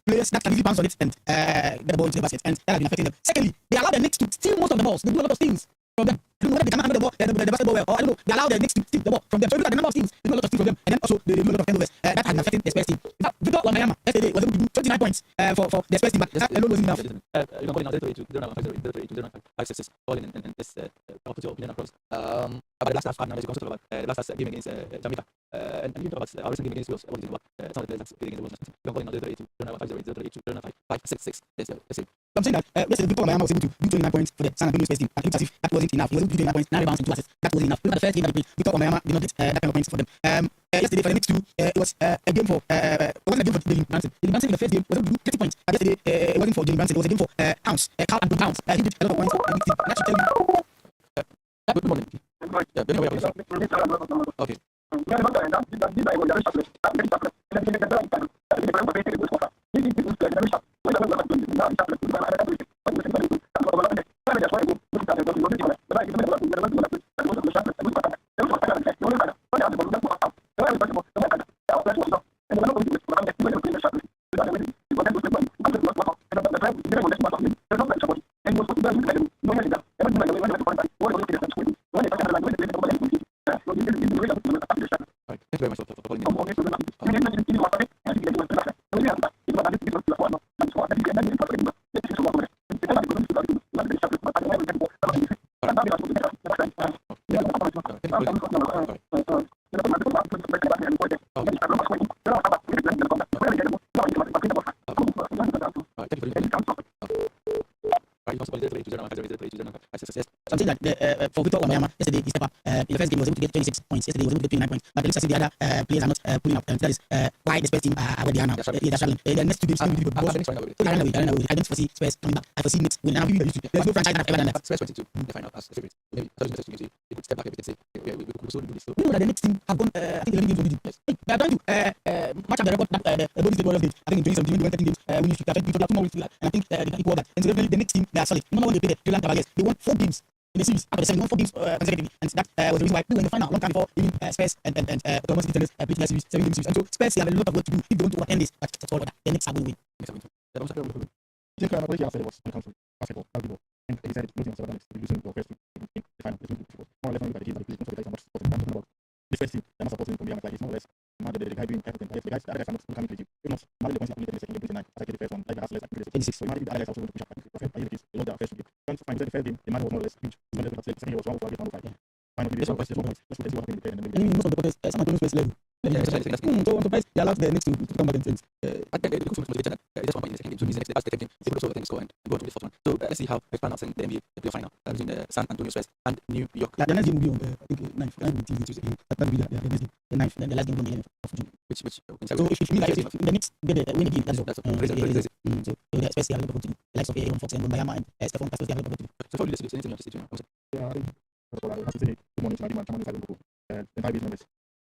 players that can easily bounce on it and get the ball into the basket, and that has been affecting them. Secondly, they allow the Knicks to steal most of the balls. They do a lot of steals from them. I don't know whether they can handle the ball, the basketball well, or I don't know. They allow the Knicks to steal the ball from them. So look at the number of steals. They do a lot of steals from them, and then also they do a lot of turnovers. That has been affecting the Spurs team. In fact, Victor Wembanyama yesterday was able to do 29 points for the Spurs team, but that alone wasn't enough. You can call it now 0-8 0-5 0-5 calling and this put your opinion across. About the last half, now as you also talk about the last game against Jamaica, and you talk about our recent game against Wales. What is it about? It's not the players that's playing against the Wales. You can call it now 0-8 0-5 0-8 Let's say. I'm saying that yesterday Victor Wembanyama was able to do 29 points for the San Antonio Spurs team. I think as if that wasn't enough. He was able to do 29 points, 9 rebounds and 2 assists. That wasn't enough. Look at the first game that he played. Victor Wembanyama did not get that kind of points for them. Yesterday for the Knicks too, it was a game for it wasn't a game for Jalen Brunson. Jalen Brunson in the first game was able to do 30 points. But yesterday it wasn't for Jalen Brunson. It was a game for Pounce, Carl Anthony Pounce. He did a lot of points for the Knicks team. That should tell you. Good morning. Yeah, okay. Thank you very much for calling in. I'm saying that for Victor Wembanyama yesterday he stepped up. In the first game he was able to get 26 points. Yesterday he was able to get 29 points. But it looks as if the other players are not pulling up. That is why the Spurs team are where they are now. They're struggling. The next 2 games are going to be good. They are running away. I don't foresee Spurs coming back. I foresee Knicks winning. And I'm giving you the there's no franchise that have ever done that. Spurs 22 in the final as the favorite. Maybe they could step back a bit and say we could so do this. You know that the next team have gone I think 11 games already. Yes. They are trying to match up the record that the Golden State Warriors did. I think in 2017 they won 13 games. We used to have 2 more weeks to that. And I think they can equal that. And so definitely the next team they are solid. Remember when they played the Cleveland Cavaliers, they won 4 games in the series. After the 7, won 4 games consecutively, and that was the reason why they were in the final long time before even Spurs and Oklahoma City Thunder played that series, 7-game series. And so Spurs have a lot of work to do if they want to overturn this. But that's all that the Knicks are going to win. Jim Crown, what he said was when it comes to basketball, and he said losing several times, losing your first in the final, more or less when you look at the games that he plays, most of the guys are not supporting. I'm talking about the first team, they're not supporting from the like it's more or less the guy doing everything. But if the guys, the other guys are not coming to you. If not, the points in the second game, 29, as I get the first one, like the last less, 26. So you might be the other guys also want to push up. I think it's a lot of first game. Trying to find the first game, the man was more or less huge. The second game was 1-5. Finally, this one was 1 point. Let's see what happens in the third. Most of the players, San Antonio Spurs level. So I'm surprised they allowed the next to come back and I think the coach motivated that just 1 point in the second game. So he's next the third game. They could also score and go on to the 4th one. So let's see how it pans out in the NBA playoff final between San Antonio Spurs and New York. The next game will be on I think 9th. Tuesday. That will be the next game. The 9th. Then the last game will be on the 11th of June. which So if you like, if the Knicks get the win again, that's all. That's all. So Crazy. the Spurs have the likes of Aaron Fox and Bayama and Stephon Castle have the So for you, anything you want to say to him? Yeah, I think that's all I have to say. Good morning to my team, Chairman Isaac Boko, and 5 members.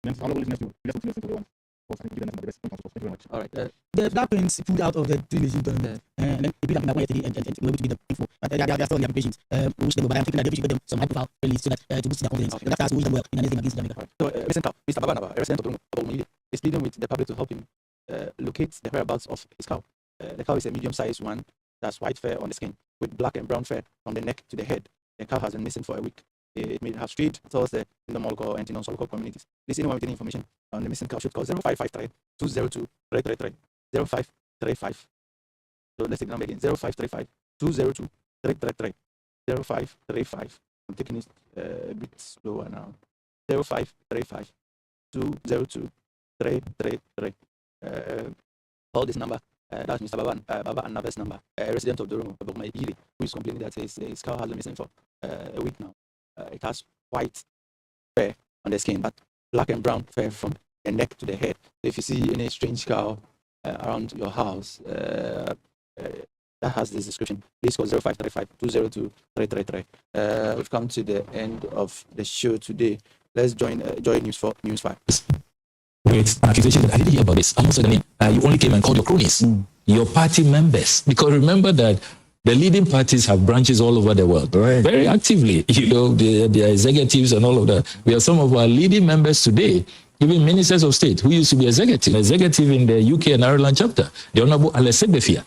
Next, our listeners to let's continue to the one. Of course, I think given us the best response. Thank you very much. All right. that Prince pulled out of the three-nation tournament, and then they beat up in that yesterday and were able to get the info. But they are still in the applications. Wish them well, but I'm thinking that they should get them some high-profile release so that to boost their confidence. Okay. And that's we wish them well in the next game against Jamaica. All right. So, Mr. Babanaba, a resident of Odomili, is pleading with the public to help him locate the whereabouts of his cow. The cow is a medium-sized one that's white fur on the skin with black and brown fur from the neck to the head. The cow has been missing for a week. It may have strayed towards the Ndomolko and non-Soloko communities. Please, anyone with any information on the missing cow should call 0553 202 333 0535. So let's take the number again, 0535 202 333 0535. I'm taking it a bit slower now. 0535 202 333. Call this number. That's Mr. Baba Anabe's number. A resident of Dorumo, who is complaining that his cow has been missing for a week now. It has white fur on the skin, but black and brown fur from the neck to the head. If you see any strange cow around your house that has this description, please call 0535 202 333. We've come to the end of the show today. Let's join News 5. With an accusation that I didn't hear about this. I'm also the name. You only came and called your cronies, your party members. Because remember that the leading parties have branches all over the world, right? Very actively. You know, the executives and all of that. We have some of our leading members today, even ministers of state, who used to be executive in the UK and Ireland chapter. The Honorable Alessandro Befia